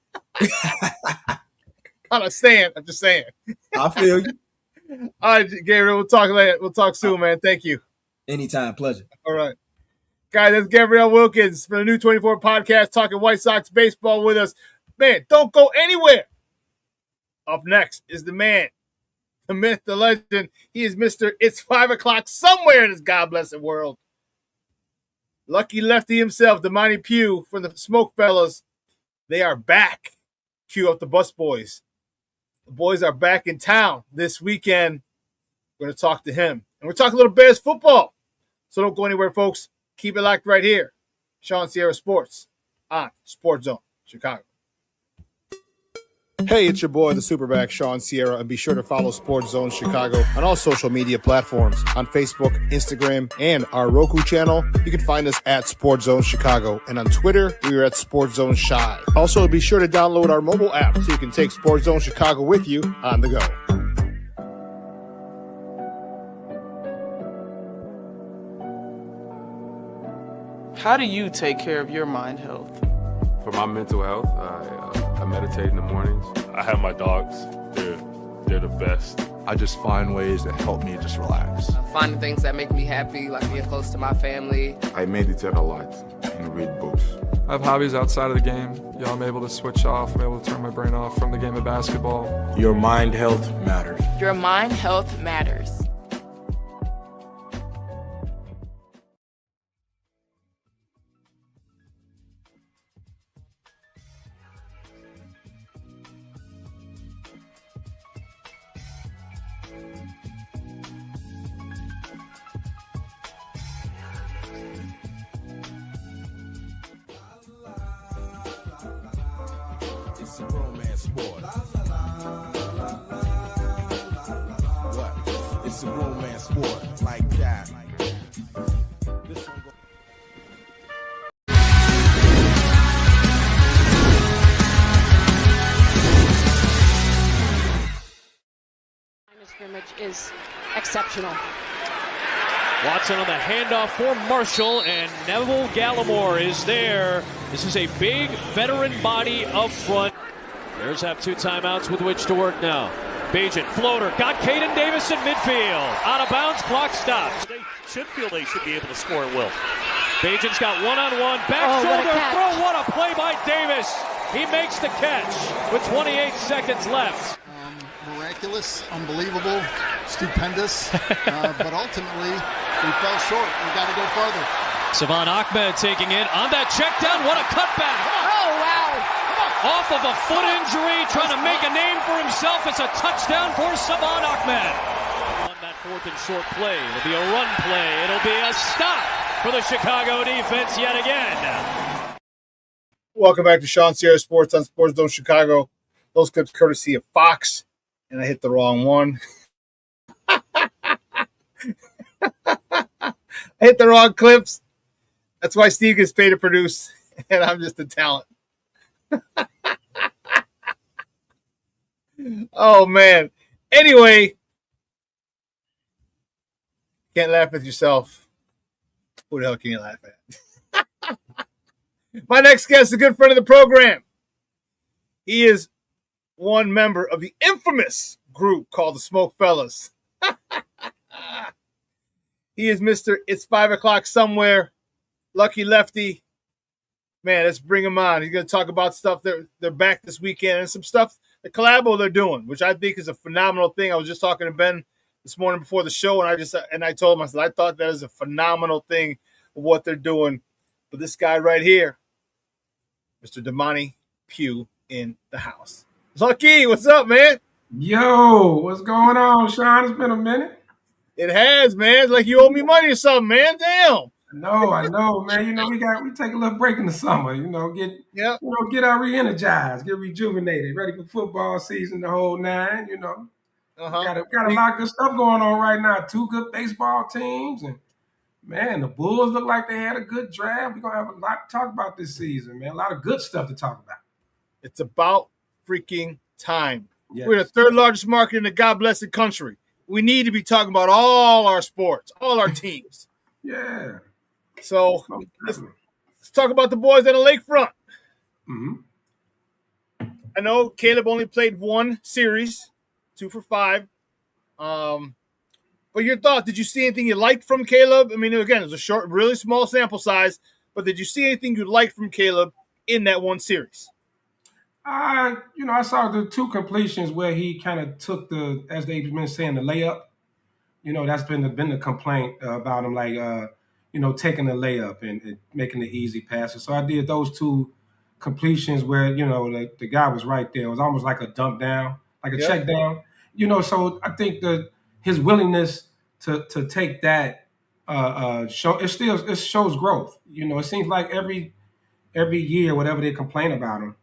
I'm just saying. I feel you. All right, Gabriel, we'll talk later. We'll talk soon, man. Thank you. Anytime. Pleasure. All right. Guys, that's Gabriel Wilkins for the New 24 podcast, talking White Sox baseball with us. Man, don't go anywhere. Up next is the man, the myth, the legend. He is Mr. It's 5 o'clock somewhere in this God-blessed world. Lucky lefty himself, the Mighty Pugh from the Smoke Fellas. They are back. Cue up the Bus Boys. The boys are back in town this weekend. We're going to talk to him. And we're talking a little Bears football. So don't go anywhere, folks. Keep it locked right here. Shawn Sierra Sports on Sports Zone Chicago. Hey, it's your boy, the SuperBack, Shawn Sierra, and be sure to follow Sports Zone Chicago on all social media platforms, on Facebook, Instagram, and our Roku channel. You can find us at Sports Zone Chicago, and on Twitter, we are at Sports Zone Shy. Also, be sure to download our mobile app so you can take Sports Zone Chicago with you on the go. How do you take care of your mind health? For my mental health, I meditate in the mornings. I have my dogs. They're the best. I just find ways that help me just relax. Finding things that make me happy, like being close to my family. I meditate a lot and read books. I have hobbies outside of the game. I'm able to switch off. I'm able to turn my brain off from the game of basketball. Your mind health matters. Your mind health matters. It's a romance sport. What? It's a romance sport like that. Scrimmage is exceptional. Watson on the handoff for Marshall, and Neville Gallimore is there. This is a big veteran body up front. Bears have 2 timeouts with which to work now. Bajan, floater, got Caden Davis in midfield. Out of bounds, clock stops. They should feel they should be able to score at will. Bajan's got one-on-one, back shoulder throw. What a play by Davis. He makes the catch with 28 seconds left. Miraculous, unbelievable, stupendous, but ultimately we fell short. We got to go further. Savon Ahmed taking it on that check down. What a cutback! Oh, wow! Off of a foot injury, trying to make a name for himself. It's a touchdown for Savon Ahmed. On that 4th and short play, it'll be a run play. It'll be a stop for the Chicago defense yet again. Welcome back to ShawnSierraSports on Sports Zone Chicago. Those clips courtesy of Fox, and I hit the wrong one. I hit the wrong clips. That's why Steve gets paid to produce, and I'm just a talent. Oh, man. Anyway, can't laugh at yourself. Who the hell can you laugh at? My next guest is a good friend of the program. He is one member of the infamous group called the Smoke Fellas. He is Mr. It's 5 o'clock somewhere. Lucky Lefty. Man, let's bring him on. He's going to talk about stuff. They're back this weekend and some stuff, the collabo they're doing, which I think is a phenomenal thing. I was just talking to Ben this morning before the show, and I told him, I said, I thought that is a phenomenal thing of what they're doing. But this guy right here, Mr. Damani Pugh in the house. Lucky, what's up, man? Yo, what's going on, Shawn? It's been a minute. It has, man. It's like you owe me money or something, man. Damn. I know, man. You know, we take a little break in the summer. You know, get our re-energized, get rejuvenated, ready for football season, the whole nine. You know, got a lot of good stuff going on right now. 2 good baseball teams, and man, the Bulls look like they had a good draft. We're gonna have a lot to talk about this season, man. A lot of good stuff to talk about. It's about freaking time. Yes. We're the 3rd largest market in the God blessed country. We need to be talking about all our sports, all our teams. Yeah. So let's talk about the boys on the lakefront. Mm-hmm. I know Caleb only played 1 series, 2 for 5. But your thought, did you see anything you liked from Caleb? I mean, again, it was a short, really small sample size, but did you see anything you liked from Caleb in that 1 series? I saw the 2 completions where he kind of took as they've been saying, the layup. You know, that's been the complaint about him, like, taking the layup and making the easy passes. So I did those 2 completions where, the guy was right there. It was almost like a dump down, like a check down. So I think his willingness to take that it shows growth. It seems like every year, whatever they complain about him,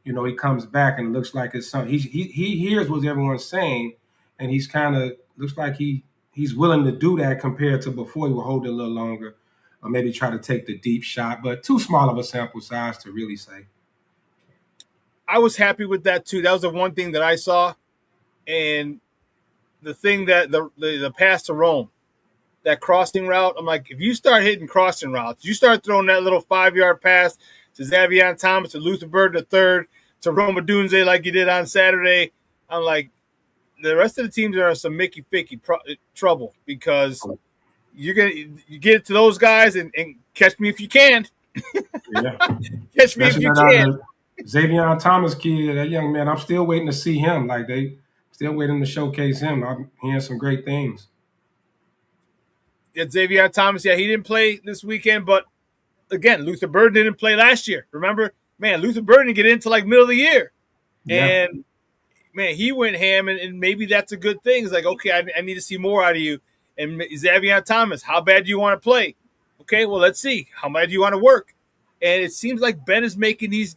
he comes back and it looks like it's something. He hears what everyone's saying, and he's kind of looks like he's willing to do that compared to before. He will hold it a little longer, or maybe try to take the deep shot, but too small of a sample size to really say. I was happy with that too. That was the one thing that I saw, and the thing that the pass to Rome, that crossing route. I'm like, if you start hitting crossing routes, you start throwing that little 5-yard pass to Xavier Thomas, to Luther Burden III, to Roma Dunze like you did on Saturday. I'm like, the rest of the teams are in some Mickey-Ficky trouble, because you get it to those guys and catch me if you can. Yeah. Catch me if you can. Xavier Thomas kid, that young man, I'm still waiting to see him. Like, they still waiting to showcase him. I'm hearing some great things. Yeah, Xavier Thomas, he didn't play this weekend, but again, Luther Burden didn't play last year. Remember, man, Luther Burden didn't get into like middle of the year. Yeah. And man, he went ham, and maybe that's a good thing. It's like, okay, I need to see more out of you. And Xavier Thomas, how bad do you want to play? Okay, well, let's see. How bad do you want to work? And it seems like Ben is making these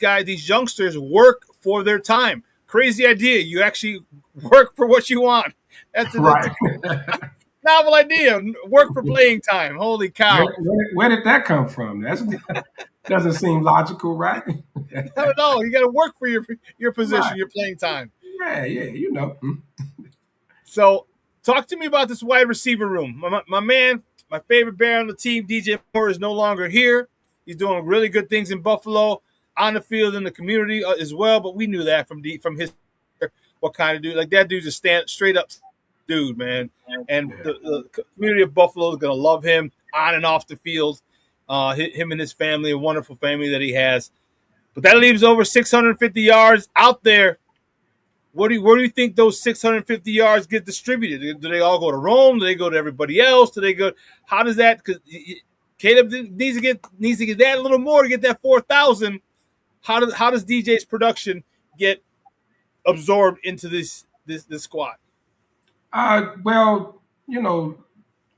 youngsters, work for their time. Crazy idea. You actually work for what you want. That's right. Novel idea. Work for playing time. Holy cow. Where did that come from? That doesn't seem logical, right? No. You got to work for your position, right. Your playing time. Yeah. So talk to me about this wide receiver room. My man, my favorite bear on the team, DJ Moore, is no longer here. He's doing really good things in Buffalo, on the field, in the community as well. But we knew that from his what kind of dude. Like, that dude's a straight up dude, man. And the community of Buffalo is going to love him on and off the field. Him and his family, a wonderful family that he has. But that leaves over 650 yards out there. Where do you think those 650 yards get distributed? Do they all go to Rome? Do they go to everybody else? Do they go? How does that? Because Caleb needs to get that a little more to get that 4,000. How does DJ's production get absorbed into this squad? Well,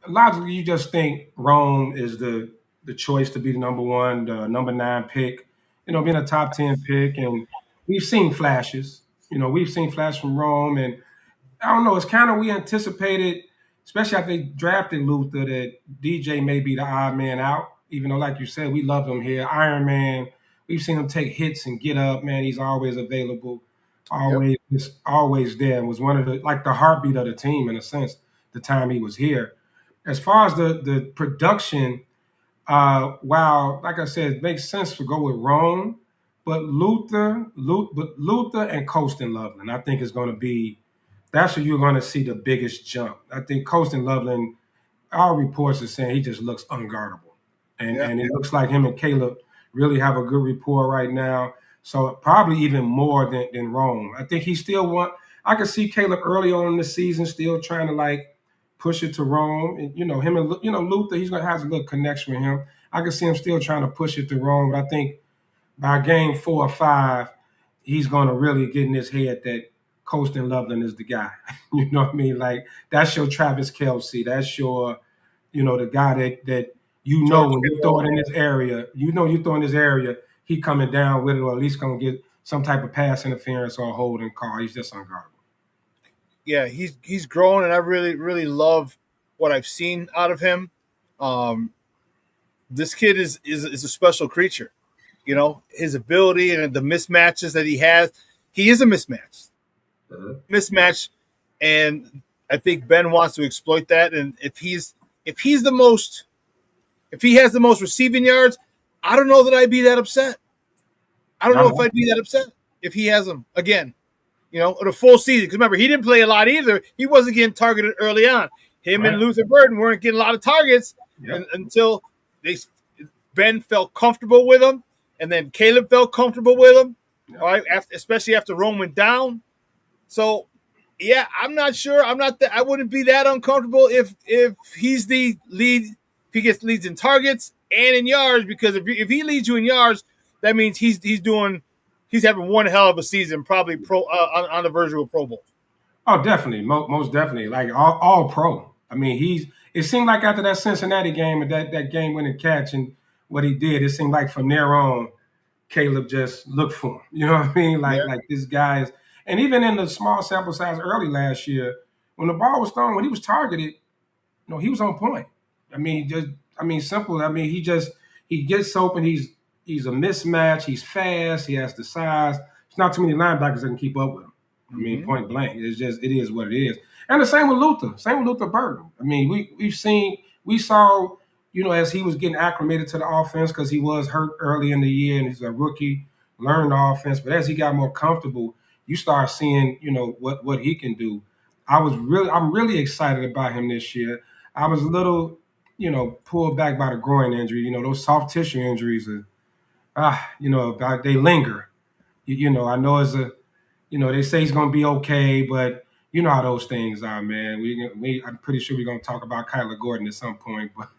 logically, you just think Rome is the choice to be the number 1, the number 9 pick being a top 10 pick, and we've seen flashes. We've seen flashes from Rome, and I don't know. It's kind of we anticipated, especially after they drafted Luther, that DJ may be the odd man out. Even though, like you said, we love him here. Iron Man, we've seen him take hits and get up. Man, he's always available, always there. Was one of the heartbeat of the team in a sense. The time he was here, as far as the production, while like I said, it makes sense to go with Rome, but Luther and Colston Loveland, I think is going to be. That's where you're going to see the biggest jump. I think Colston Loveland, our reports are saying he just looks unguardable. And it looks like him and Caleb really have a good rapport right now. So probably even more than Rome. I think he still I could see Caleb early on in the season still trying to push it to Rome. And, him and, Luther, he's going to have a little connection with him. I could see him still trying to push it to Rome. But I think by game 4 or 5, he's going to really get in his head that Colston Loveland is the guy. You know what I mean? That's your Travis Kelce. That's your, the guy that when you throw it in this area, you throw in this area, he coming down with it, or at least going to get some type of pass interference or a holding call. He's just unguardable. Yeah, he's grown, and I really, really love what I've seen out of him. This kid is a special creature. His ability and the mismatches that he has. He is a mismatch. And I think Ben wants to exploit that. And if he has the most receiving yards, I don't know that I'd be that upset. I don't know if I'd be that upset if he has them again, the full season. Because remember, he didn't play a lot either. He wasn't getting targeted early on. Him and Luther Burden weren't getting a lot of targets until Ben felt comfortable with him, and then Caleb felt comfortable with him. All right, especially after Rome went down. So, yeah, I'm not sure. I wouldn't be that uncomfortable if he's the lead. If he gets leads in targets and in yards, because if he leads you in yards, that means he's having one hell of a season, probably on the verge of a Pro Bowl. Oh, definitely, most definitely, all pro. I mean, it seemed like after that Cincinnati game and that game-winning catch and what he did, it seemed like from there on, Caleb just looked for him. You know what I mean? Like this guy is. And even in the small sample size early last year, when the ball was thrown, when he was targeted, he was on point. Simple. He gets open. He's a mismatch. He's fast. He has the size. There's not too many linebackers that can keep up with him. Point blank. It is what it is. And the same with Luther. Same with Luther Burden. We saw, as he was getting acclimated to the offense, because he was hurt early in the year and he's a rookie, learned the offense. But as he got more comfortable, you start seeing, what he can do. I'm really excited about him this year. I was a little, pulled back by the groin injury. Those soft tissue injuries they linger. I know they say he's going to be okay, but you know how those things are, man. I'm pretty sure we're going to talk about Kyler Gordon at some point, but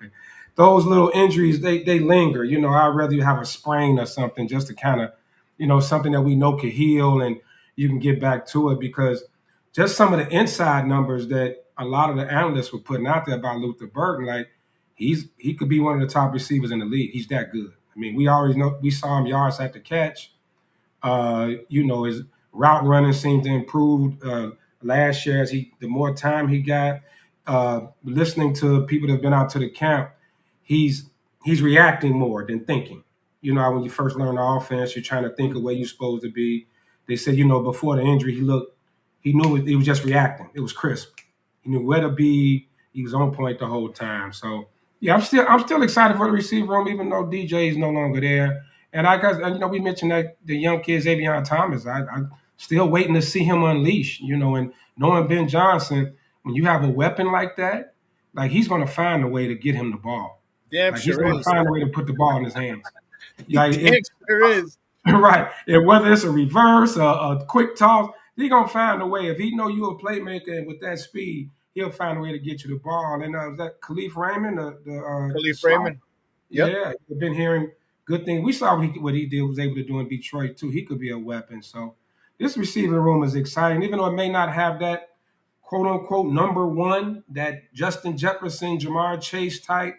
those little injuries, they linger. I'd rather you have a sprain or something just to kind of, something that we know can heal and you can get back to it, because just some of the inside numbers that a lot of the analysts were putting out there about Luther Burden, he could be one of the top receivers in the league. He's that good. We already know, we saw him yards at the catch. His route running seemed to improve last year as the more time he got. Listening to people that have been out to the camp, he's reacting more than thinking. When you first learn the offense, you're trying to think of where you're supposed to be. They said, before the injury, he knew he was just reacting. It was crisp. He knew where to be. He was on point the whole time. So, yeah, I'm still excited for the receiver room, even though DJ is no longer there. And we mentioned that the young kid, Xavier Thomas, I'm still waiting to see him unleash, and knowing Ben Johnson, when you have a weapon like that, he's going to find a way to get him the ball. Damn he's going to find a way to put the ball in his hands. Sure is. Right. And whether it's a reverse or a quick toss, he's going to find a way. If he know you're a playmaker and with that speed, he'll find a way to get you the ball. And was that Khalif Raymond? Khalif Raymond. Yep. Yeah, I've been hearing good things. We saw what he was able to do in Detroit, too. He could be a weapon. So this receiving room is exciting, even though it may not have that quote-unquote number one, that Justin Jefferson, Jamar Chase type,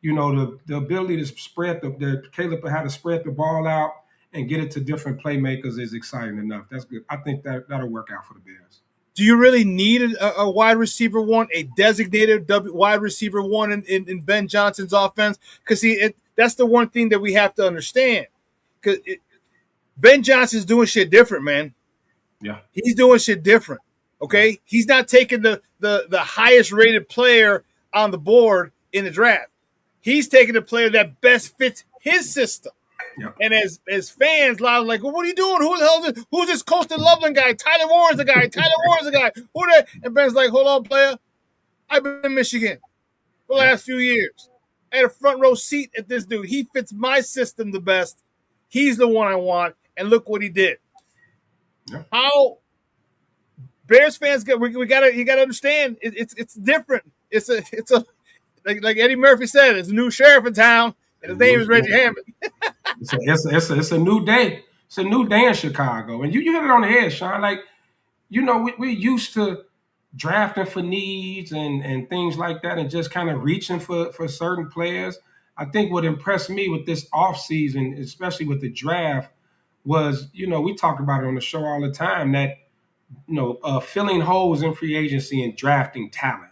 the ability to spread the Caleb had to spread the ball out and get it to different playmakers is exciting enough. That's good. I think that'll work out for the Bears. Do you really need a wide receiver one, a designated wide receiver one in Ben Johnson's offense? Because that's the one thing that we have to understand. Because Ben Johnson's doing shit different, man. Yeah, he's doing shit different. Okay, he's not taking the highest rated player on the board in the draft. He's taking the player that best fits his system. Yep. And as fans, a lot of like, well, what are you doing? Who the hell is this? Who's this Colston Loveland guy? Tyler Warren's the guy. Tyler Warren's the guy. Who that? And Ben's like, hold on, player. I've been in Michigan for the last few years. I had a front row seat at this dude. He fits my system the best. He's the one I want. And look what he did. Yeah. How Bears fans you gotta understand it's different. It's a like Eddie Murphy said, it's a new sheriff in town, and his name is Reggie Hammond. It's a new day. It's a new day in Chicago. And you hit it on the head, Shawn. Like, we're used to drafting for needs and things like that and just kind of reaching for certain players. I think what impressed me with this offseason, especially with the draft, was, we talk about it on the show all the time, that, filling holes in free agency and drafting talent.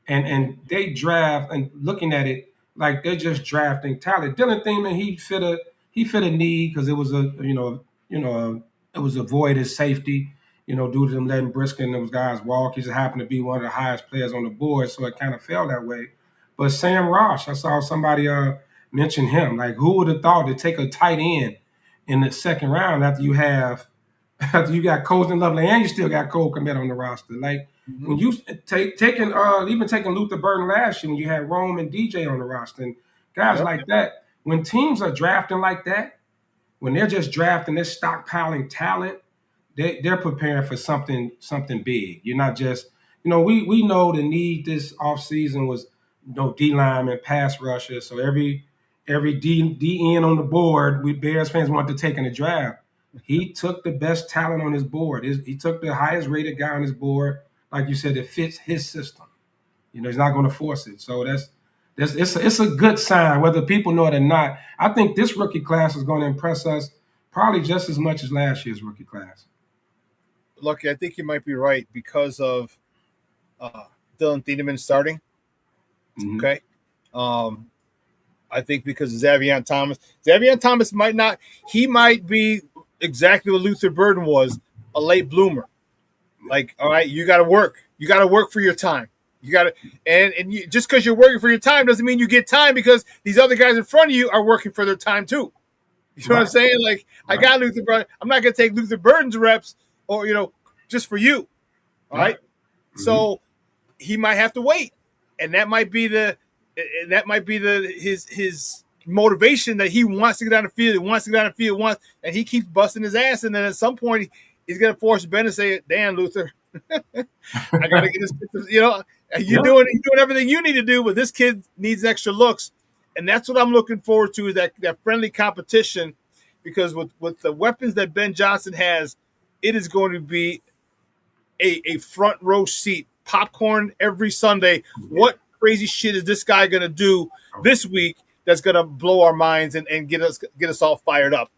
And they draft, and looking at it like they're just drafting talent. Dylan Thiemann, he fit a need because it was it was a void of safety, due to them letting Briskin and those guys walk. He just happened to be one of the highest players on the board, so it kind of fell that way. But Sam Rosh, I saw somebody mention him. Like, who would have thought to take a tight end in the second round after you got Colston Loveland and you still got Cole Kmet on the roster? Like, when you taking Luther Burden last year when you had Rome and DJ on the roster and guys like that, when teams are drafting like that, when they're just drafting, they're stockpiling talent, they're preparing for something big. You're not just, we know the need this offseason was D lineman, pass rusher. So every DN on the board, Bears fans wanted to take in the draft. He took the best talent on his board. He took the highest rated guy on his board. Like you said, it fits his system. He's not going to force it. So it's a good sign, whether people know it or not. I think this rookie class is going to impress us probably just as much as last year's rookie class. Lucky, I think you might be right because of Dylan Thiemann starting. Mm-hmm. Okay. I think because of Xavier Thomas might be exactly what Luther Burden was, a late bloomer. Like, all right, you got to work. You got to work for your time. You got to, and just because you're working for your time doesn't mean you get time because these other guys in front of you are working for their time too. You know what I'm saying? Like, I got Luther Burden. I'm not going to take Luther Burden's reps or, just for you. All right. Mm-hmm. So he might have to wait. And that might be his motivation that he wants to get on the field. And he keeps busting his ass. And then at some point, he's going to force Ben to say, damn, Luther, I got to get this. You're doing everything you need to do, but this kid needs extra looks. And that's what I'm looking forward to, is that friendly competition, because with the weapons that Ben Johnson has, it is going to be a front row seat, popcorn every Sunday. What crazy shit is this guy going to do this week that's going to blow our minds and get us all fired up?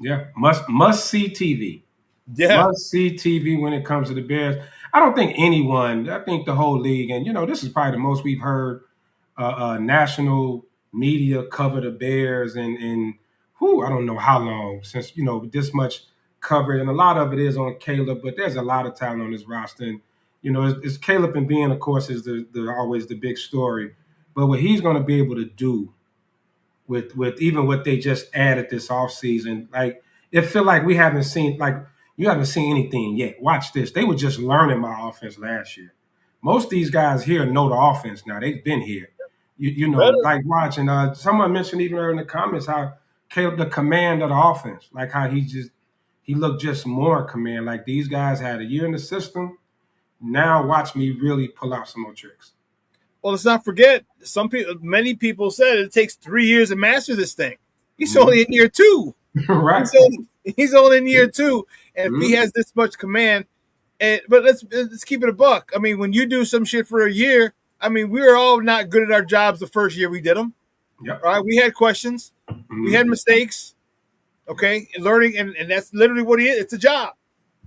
Yeah, must see TV. Yeah, must see TV when it comes to the Bears. I don't think anyone. I think the whole league, and this is probably the most we've heard national media cover the Bears and I don't know how long since this much coverage, and a lot of it is on Caleb, but there's a lot of talent on this roster. And, it's Caleb and Ben, of course, is the always the big story. But what he's going to be able to do with even what they just added this offseason, like, it feel like you haven't seen anything yet. Watch this. They were just learning my offense last year. Most of these guys here know the offense now. They've been here. Like watching. Someone mentioned even earlier in the comments how Caleb, the command of the offense, like how he looked just more in command. Like, these guys had a year in the system. Now watch me really pull out some more tricks. Well, let's not forget, many people said it takes 3 years to master this thing. He's only in year 2. Right. He's only in year 2. And if he has this much command, but let's keep it a buck. I mean, when you do some shit for a year, I mean, we were all not good at our jobs the first year we did them. Yep. Right? We had questions. Mm-hmm. We had mistakes. Okay, and learning, and that's literally what he is. It's a job,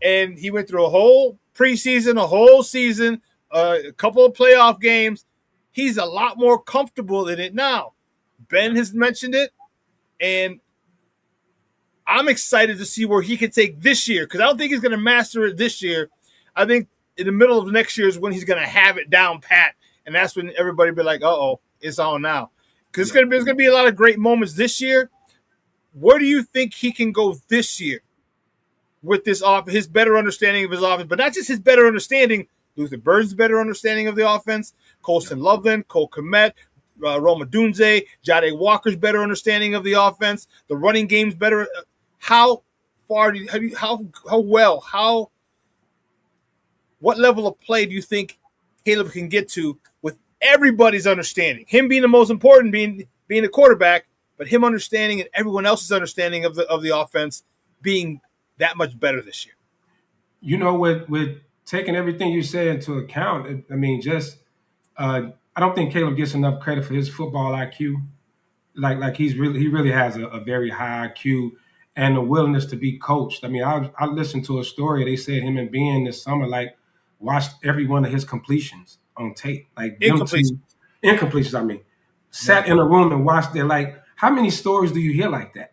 and he went through a whole preseason, a whole season, a couple of playoff games. He's a lot more comfortable in it now. Ben has mentioned it, and I'm excited to see where he can take this year because I don't think he's going to master it this year. I think in the middle of next year is when he's going to have it down pat, and that's when everybody be like, "Uh-oh, it's on now." Because there's going to be a lot of great moments this year. Where do you think he can go this year with this his better understanding of his offense, but not just his better understanding, Luther Bird's better understanding of the offense, Colston Loveland, Cole Kmet, Roma Dunze, Jade Walker's better understanding of the offense, the running game's better. How far what level of play do you think Caleb can get to with everybody's understanding? Him being the most important, being the quarterback, but him understanding and everyone else's understanding of the offense being that much better this year. You know, with taking everything you say into account, I mean, I don't think Caleb gets enough credit for his football IQ. Like he really has a very high IQ and the willingness to be coached. I mean, I listened to a story. They said him and Ben this summer watched every one of his completions on tape, like incompletions. I mean, sat in a room and watched it. Like, how many stories do you hear like that?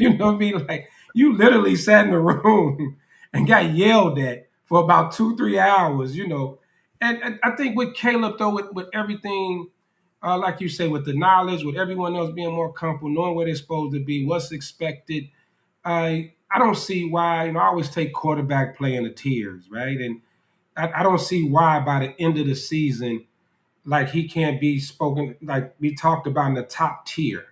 You know what I mean? Like, you literally sat in the room and got yelled at for about 2-3 hours. You know, and I think with Caleb though, with everything. Like you say, with the knowledge, with everyone else being more comfortable, knowing where they're supposed to be, what's expected, I don't see why. I always take quarterback play in the tiers, right? And I don't see why by the end of the season, like he can't be spoken, like we talked about in the top tier.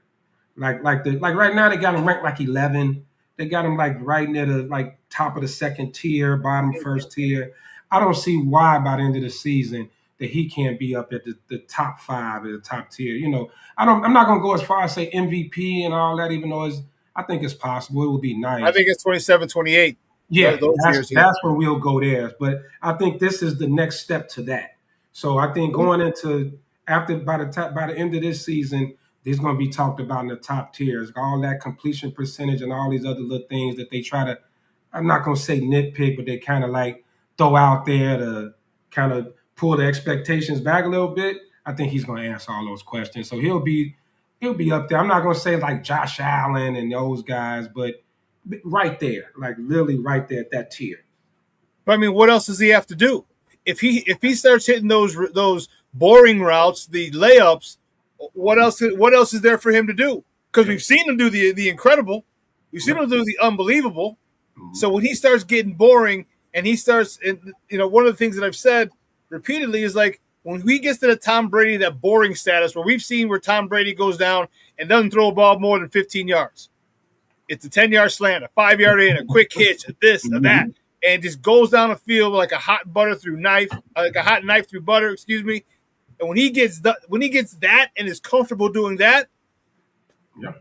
Like right now they got him ranked like 11. They got him like right near the top of the second tier, bottom first tier. I don't see why by the end of the season that he can't be up at the top 5 at the top tier. You know, I'm not gonna go as far as say MVP and all that, even though I think it's possible. It would be nice. I think it's 27, 28. Yeah, that's where we'll go there. But I think this is the next step to that. So I think going into by the end of this season, there's going to be talked about in the top tiers, all that completion percentage and all these other little things that they try to, I'm not going to say nitpick, but they kind of like throw out there to kind of pull the expectations back a little bit. I think he's going to answer all those questions. So he'll be up there. I'm not going to say like Josh Allen and those guys, but right there, like literally right there at that tier. But I mean, what else does he have to do? If he starts hitting those boring routes, the layups, what else is there for him to do? Because we've seen him do the incredible, we've seen him do the unbelievable. Mm-hmm. So when he starts getting boring, and he starts, one of the things that I've said repeatedly is like when he gets to the Tom Brady, that boring status where we've seen where Tom Brady goes down and doesn't throw a ball more than 15 yards. It's a 10-yard slant, a 5-yard in, a quick hitch, a this, a that, and just goes down the field like a hot knife through butter. Excuse me. And when he gets that and is comfortable doing that, yeah.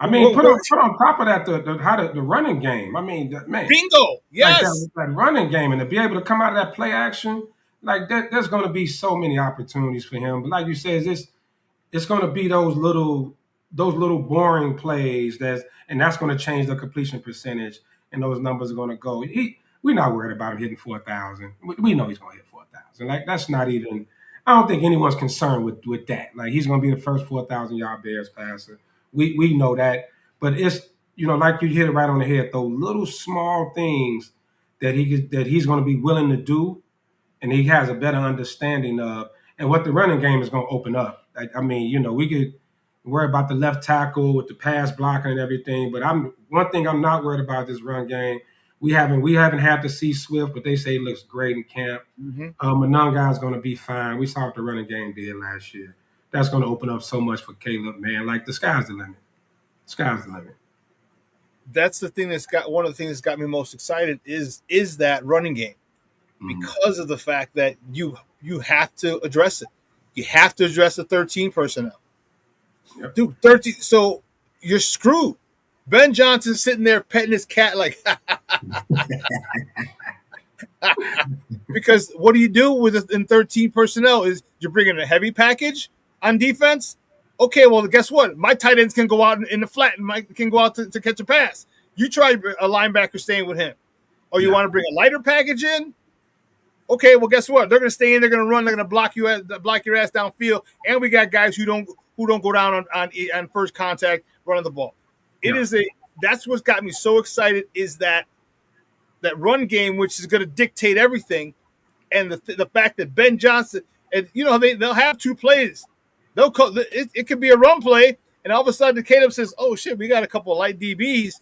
I mean, put on top of that the running game. I mean, man, bingo, yes, like that running game, and to be able to come out of that play action like that, there's going to be so many opportunities for him. But like you said, it's going to be those little boring plays and that's going to change the completion percentage, and those numbers are going to go. We're not worried about him hitting 4,000. We know he's going to hit 4,000. Like that's not even. I don't think anyone's concerned with that. Like he's going to be the first 4,000-yard Bears passer. We know that, but it's like you hit it right on the head. Those little small things that he's going to be willing to do, and he has a better understanding of, and what the running game is going to open up. I mean, we could worry about the left tackle with the pass blocking and everything, but one thing I'm not worried about this run game. We haven't had to see Swift, but they say he looks great in camp. Mm-hmm. Mononga's going to be fine. We saw what the running game did last year. That's going to open up so much for Caleb, man. Like the sky's the limit. Sky's the limit. That's the thing one of the things that's got me most excited is that running game, because of the fact that you have to address it. You have to address the 13 personnel. Yep. Dude, 13. So you're screwed. Ben Johnson's sitting there petting his cat like, because what do you do in 13 personnel is you're bringing a heavy package on defense, Okay, well, guess what? My tight ends can go out in the flat and can go out to catch a pass. You try a linebacker staying with him. Or you want to bring a lighter package in? Okay, well, guess what? They're going to stay in. They're going to run. They're going to block your ass downfield. And we got guys who don't go down on first contact running the ball. That's what's got me so excited is that run game, which is going to dictate everything, and the fact that Ben Johnson and they'll have two plays. It could be a run play, and all of a sudden Caleb says, "Oh shit, we got a couple of light DBs.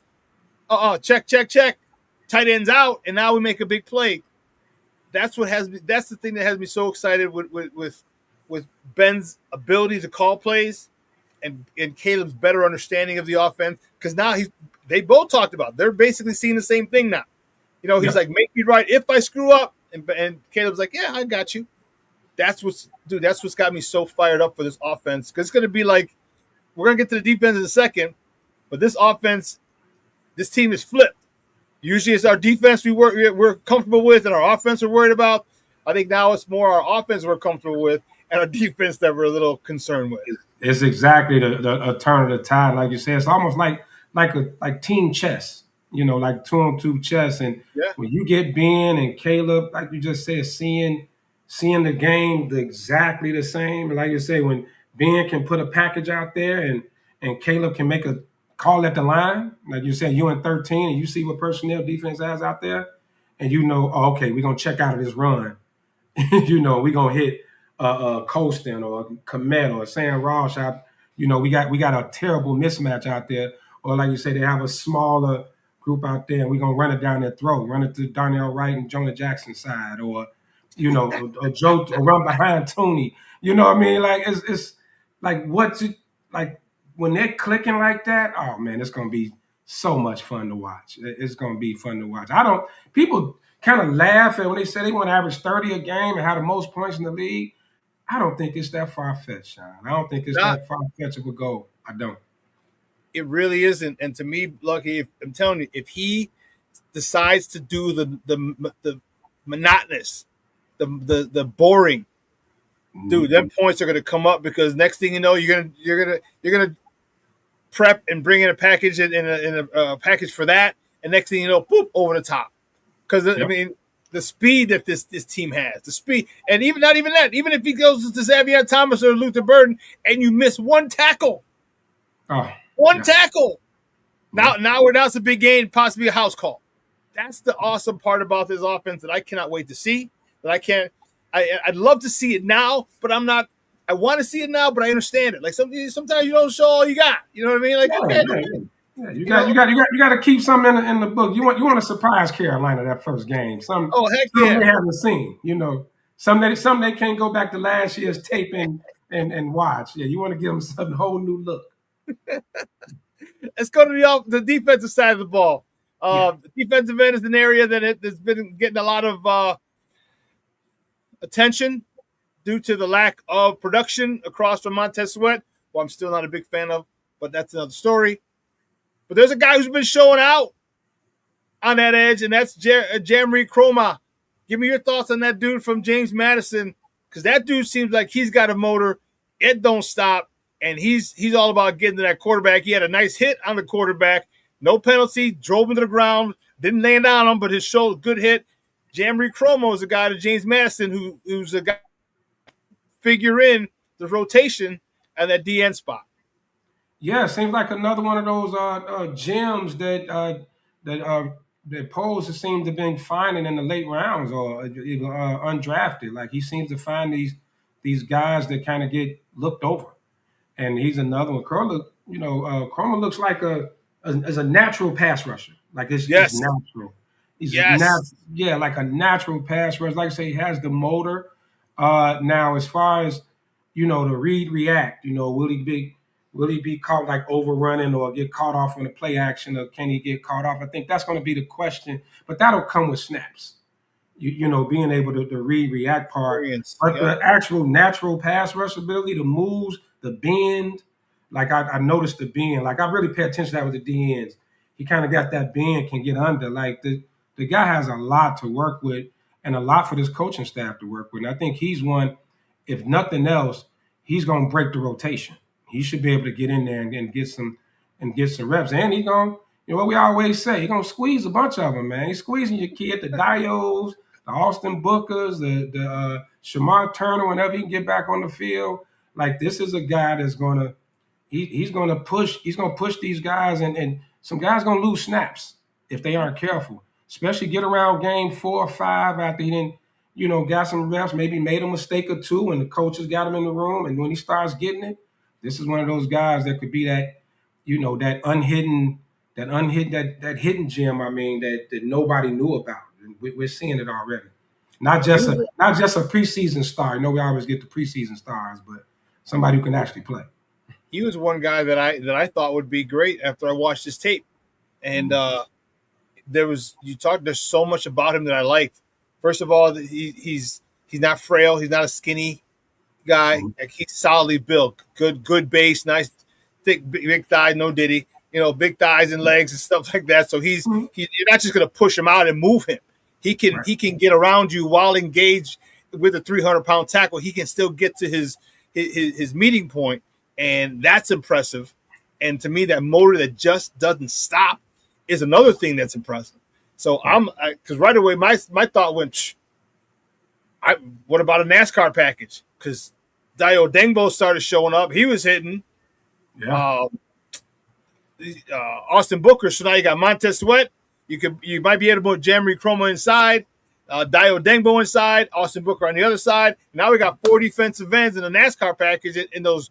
Check. Tight ends out, and now we make a big play." That's the thing that has me so excited with Ben's ability to call plays and Caleb's better understanding of the offense, because now they both talked about they're basically seeing the same thing now. He's like, make me right if I screw up, and Caleb's like, yeah, I got you. That's what's got me so fired up for this offense, because it's going to be like, we're going to get to the defense in a second, but this offense, this team is flipped. Usually it's our defense we're comfortable with and our offense we're worried about. I think now it's more our offense we're comfortable with and our defense that we're a little concerned with. It's exactly the turn of the tide, like you said. It's almost like team chess, like 2-on-2 chess. And when you get Ben and Caleb, like you just said, seeing the game exactly the same. And like you say, when Ben can put a package out there and Caleb can make a call at the line, like you said, you in 13 and you see what personnel defense has out there, and okay, we're going to check out of this run. We're going to hit Colston or Komet or Sam Ross out. We got a terrible mismatch out there. Or like you say, they have a smaller group out there, and we're going to run it down their throat, run it to Darnell Wright and Jonah Jackson's side, or Joe run behind Tony. You know what I mean? Like it's like when they're clicking like that, oh man, it's gonna be so much fun to watch. It's gonna be fun to watch. People kind of laugh at when they say they want to average 30 a game and have the most points in the league. I don't think it's that far-fetched, Shawn. I don't think it's that far-fetched of a goal. I don't. It really isn't. And to me, Lucky, I'm telling you, if he decides to do the monotonous, the boring, dude, them points are gonna come up, because next thing you know, you're gonna prep and bring in a package in a package for that, and next thing you know, boop, over the top. Because I mean, the speed that this team has, the speed, and even not even that, even if he goes to Xavier Thomas or Luther Burden, and you miss one tackle, tackle, now it's a big game, possibly a house call. That's the awesome part about this offense that I cannot wait to see. I'd love to see it now, but I'm not. I want to see it now, but I understand it. Like sometimes you don't show all you got. You know what I mean? Like you got to keep something in the book. You want to surprise Carolina that first game. Something they haven't seen. Some they can't go back to last year's tape and watch. Yeah, you want to give them some whole new look. Let's go to the defensive side of the ball. The defensive end is an area that has been getting a lot of attention due to the lack of production across from Montez Sweat, who I'm still not a big fan of, but that's another story. But there's a guy who's been showing out on that edge, and that's Jamari Croma. Give me your thoughts on that dude from James Madison, because that dude seems like he's got a motor. It don't stop, and he's all about getting to that quarterback. He had a nice hit on the quarterback, no penalty, drove him to the ground, didn't land on him, but his shoulder, good hit. Jamari Croma is a guy to James Madison who's a guy figure in the rotation and that DN spot. Yeah, seems like another one of those gems that Poles seems to have been finding in the late rounds or undrafted. Like he seems to find these guys that kind of get looked over, and he's another one. Croma looks like as a natural pass rusher. Like it's natural. He's like a natural pass rusher. Like I say, he has the motor. Now, as far as the read react, will he be caught like overrunning or get caught off on the play action, or can he get caught off? I think that's going to be the question, but that'll come with snaps. Being able to read react part, but the actual natural pass rush ability, the moves, the bend. Like I noticed the bend. Like I really pay attention to that with the DNs. He kind of got that bend, can get under. Like the guy has a lot to work with and a lot for this coaching staff to work with. And I think he's one, if nothing else, he's going to break the rotation. he should be able to get in there and get some reps. And he's going, what we always say, he's going to squeeze a bunch of them, man. He's squeezing your kid, the Dios, the Austin Bookers, the Shamar Turner, whenever he can get back on the field. Like, this is a guy that's going to, he's going to push these guys, and some guys going to lose snaps if they aren't careful, especially get around game 4 or 5 after he didn't, got some reps, maybe made a mistake or two, and the coaches got him in the room. And when he starts getting it, this is one of those guys that could be that, that hidden gem. I mean, that nobody knew about. And we're seeing it already. Not just a preseason star. We always get the preseason stars, but somebody who can actually play. He was one guy that I thought would be great after I watched his tape, and there's so much about him that I liked. First of all, he's not frail. He's not a skinny guy. Like, he's solidly built. Good base, nice thick big thighs, no diddy. Big thighs and legs and stuff like that. So you're not just going to push him out and move him. He can get around you while engaged with a 300-pound tackle. He can still get to his meeting point, and that's impressive. And to me, that motor that just doesn't stop is another thing that's impressive. So because right away my thought went, what about a NASCAR package? Because Dio Dengbo started showing up. He was hitting. Yeah. Austin Booker. So now you got Montez Sweat. You might be able to put Jamari Chroma inside, Dio Dengbo inside, Austin Booker on the other side. Now we got 4 defensive ends in the NASCAR package in those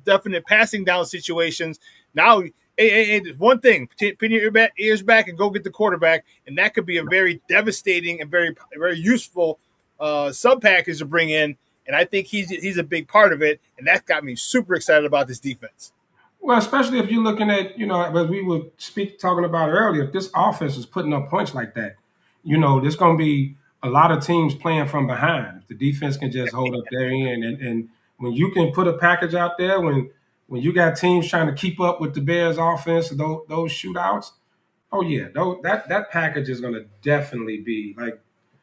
definite passing down situations. Now, one thing, pin your ears back and go get the quarterback, and that could be a very devastating and very, very useful sub package to bring in. And I think he's a big part of it, and that got me super excited about this defense. Well, especially if you're looking at, as we were talking about earlier, if this offense is putting up points like that, there's going to be a lot of teams playing from behind. If the defense can just hold up their end, and when you can put a package out there, when you got teams trying to keep up with the Bears offense, those shootouts, oh yeah, that package is going to definitely be like,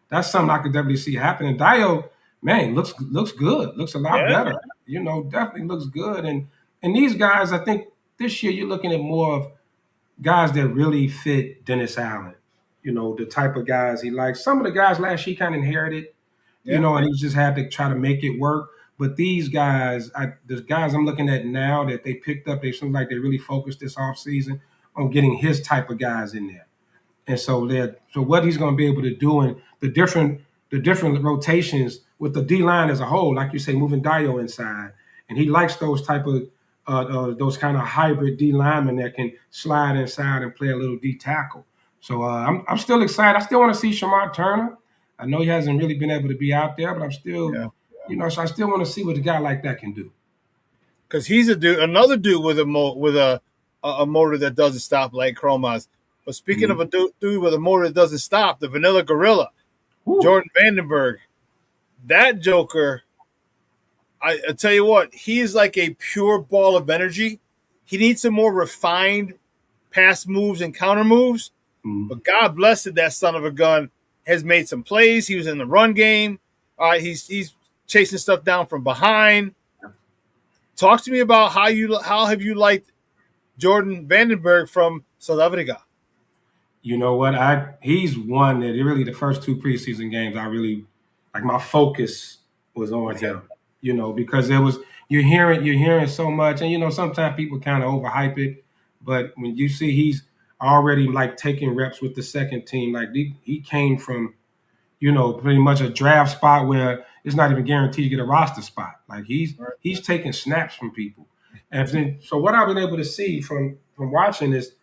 that's something I could definitely see happening. Dio, man, looks good, looks a lot better. Definitely looks good. And these guys, I think this year you're looking at more of guys that really fit Dennis Allen. The type of guys he likes. Some of the guys last year kind of inherited, and he just had to try to make it work. But these guys, the guys I'm looking at now that they picked up, they seem like they really focused this offseason on getting his type of guys in there. And so what he's going to be able to do, and the different rotations with the D-line as a whole, like you say, moving Dio inside. And he likes those type of those kind of hybrid D linemen that can slide inside and play a little D tackle. So I'm still excited. I still want to see Shamar Turner. I know he hasn't really been able to be out there, but I'm still, so I still want to see what a guy like that can do. Because he's another dude with a motor that doesn't stop like Chroma's. But speaking of a dude with a motor that doesn't stop, the Vanilla Gorilla, Jordan Vandenberg, that joker. I tell you what, he is like a pure ball of energy. He needs some more refined pass moves and counter moves. But God bless it, that son of a gun has made some plays. He was in the run game. He's chasing stuff down from behind. Talk to me about how have you liked Jordan Vandenberg from South Africa? You know what? He's one that really the first 2 preseason games I really like. My focus was on him. Because you're hearing so much, and sometimes people kind of overhype it, but when you see he's already like taking reps with the second team, like he came from, pretty much a draft spot where it's not even guaranteed to get a roster spot. Like he's taking snaps from people, and so what I've been able to see from watching is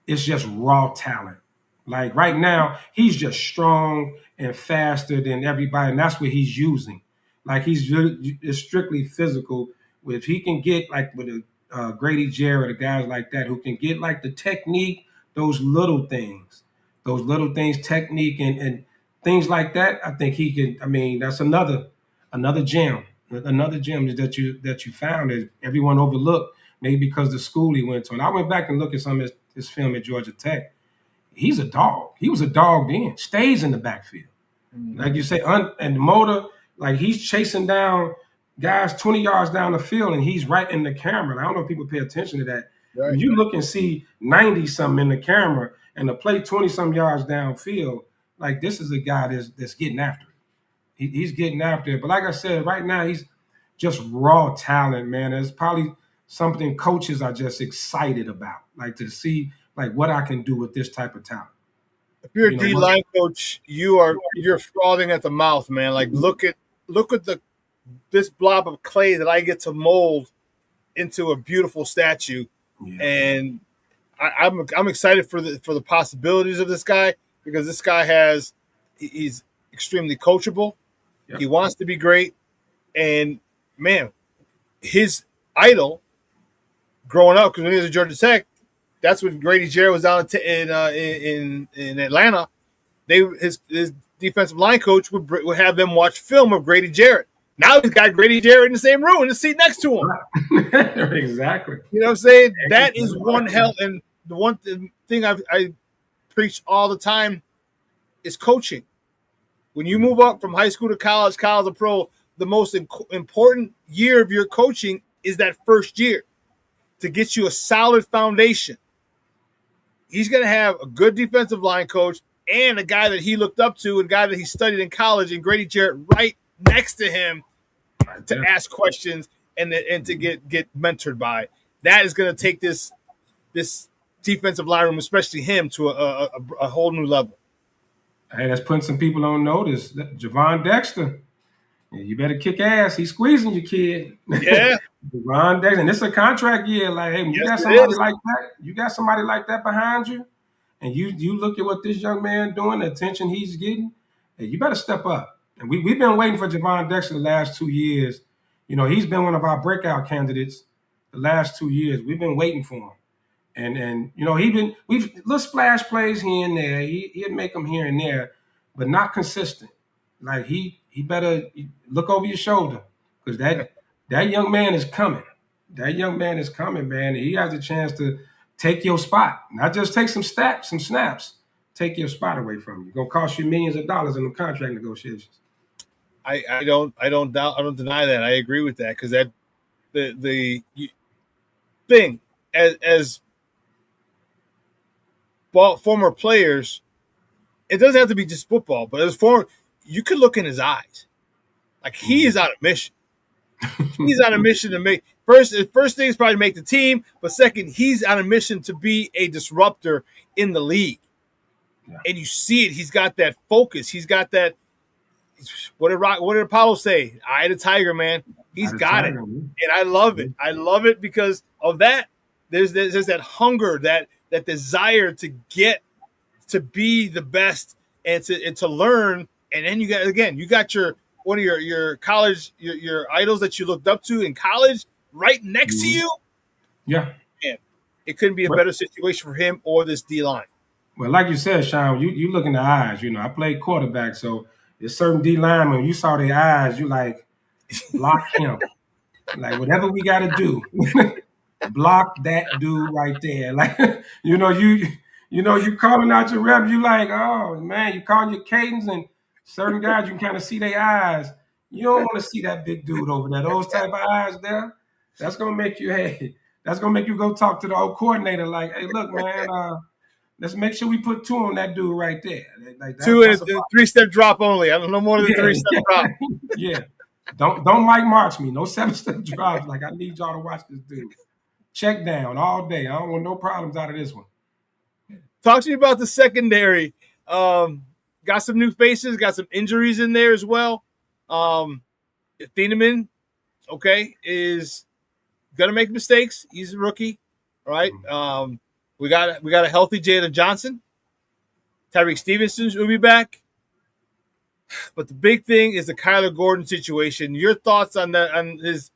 it's just raw talent. Like right now, he's just strong and faster than everybody, and that's what he's using. Like he's really strictly physical. If he can get like with a Grady Jarrett, or guys like that who can get like the technique, those little things, technique and things like that, I think he can. I mean, that's another gem that you found that everyone overlooked, maybe because the school he went to. And I went back and looked at some of his film at Georgia Tech. He's a dog. He was a dog then. Stays in the backfield, like you say, and the motor. Like he's chasing down, guys 20 yards down the field, and he's right in the camera. And I don't know if people pay attention to that. Right. When you look and see 90-something in the camera and the play 20-some yards downfield, like this is a guy that's getting after it. He's getting after it. But like I said, right now he's just raw talent, man. It's probably something coaches are just excited about, like to see like what I can do with this type of talent. If you're a D-line coach, you're frothing at the mouth, man. Like look at this blob of clay that I get to mold into a beautiful statue, and I'm excited for the possibilities of this guy, because this guy he's extremely coachable. Yep. He wants to be great, and man, his idol growing up, because when he was at Georgia Tech, that's when Grady Jarrett was down in Atlanta. His defensive line coach would have them watch film of Grady Jarrett. Now he's got Grady Jarrett in the same room, in the seat next to him. Exactly. You know what I'm saying? That is one hell. And the one thing I preach all the time is coaching. When you move up from high school to college to pro, the most important year of your coaching is that first year to get you a solid foundation. He's going to have a good defensive line coach and a guy that he looked up to, and a guy that he studied in college, and Grady Jarrett right next to him to ask questions and to get mentored by. That is going to take this defensive line room, especially him, to a whole new level. Hey, that's putting some people on notice. GervonDexter, you better kick ass. He's squeezing you, kid. Yeah. GervonDexter, and it's a contract year. Like, hey, you got somebody like that. You got somebody like that behind you, and you look at what this young man doing, the attention he's getting. Hey, you better step up. And we've been waiting for GervonDexter the last 2 years. You know, he's been one of our breakout candidates the last 2 years. We've been waiting for him. And you know, we've little splash plays here and there. He'd make them here and there, but not consistent. Like he better look over your shoulder, because that young man is coming. That young man is coming, man. And he has a chance to take your spot, not just take some snaps, take your spot away from you. It's gonna cost you millions of dollars in the contract negotiations. I don't deny that. I agree with that, because that the thing as former players, it doesn't have to be just football, but as you could look in his eyes, like he is on a mission. He's on a mission to make first thing is probably to make the team, but second, he's on a mission to be a disruptor in the league. Yeah. And you see it. He's got that focus. He's got that. What did Apollo say? Eye the tiger, man. He's got it, and I love it. I love it because of that. There's that hunger, that desire to get to be the best and to learn. And then you got one of your college your idols that you looked up to in college right next to you. Yeah, and it couldn't be a better situation for him or this D line. Well, like you said, Shawn, you look in the eyes. You know, I played quarterback, so there's certain D linemen. You saw their eyes, you like block him, like whatever we got to do. Block that dude right there. Like, you calling out your rep, you like, oh man, you calling your cadence, and certain guys you can kind of see their eyes. You don't want to see that big dude over there. Those type of eyes there, that's gonna make you go talk to the old coordinator, like, hey, look, man, let's make sure we put 2 on that dude right there. Like, 2 and 3-step drop only. I don't know more than 3-step drop. Yeah. Don't Mike March me. No 7-step drops. Like, I need y'all to watch this dude. Check down all day. I don't want no problems out of this one. Talk to me about the secondary. Got some new faces, got some injuries in there as well. Thieneman, is gonna make mistakes. He's a rookie, right? We got a healthy Jalen Johnson. Tyreek Stevenson will be back. But the big thing is the Kyler Gordon situation. Your thoughts on that, on his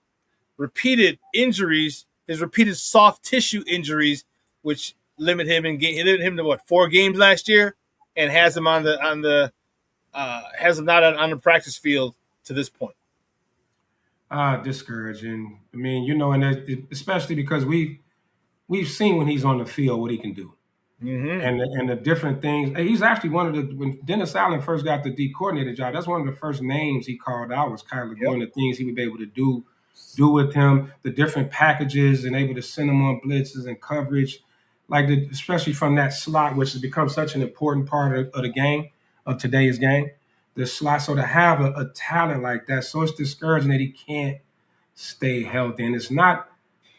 repeated injuries, his repeated soft tissue injuries, which limit him to 4 games last year, and has him not on the practice field to this point. Discouraging. I mean, and especially because we've seen when he's on the field what he can do. and the different things. And he's actually one of the when Dennis Allen first got the D coordinator job. That's one of the first names he called out was Kyler Gordon. The things he would be able to do with him, the different packages, and able to send him on blitzes and coverage, especially from that slot, which has become such an important part of the game of today's game. The slot, so to have a talent like that, so it's discouraging that he can't stay healthy, and it's not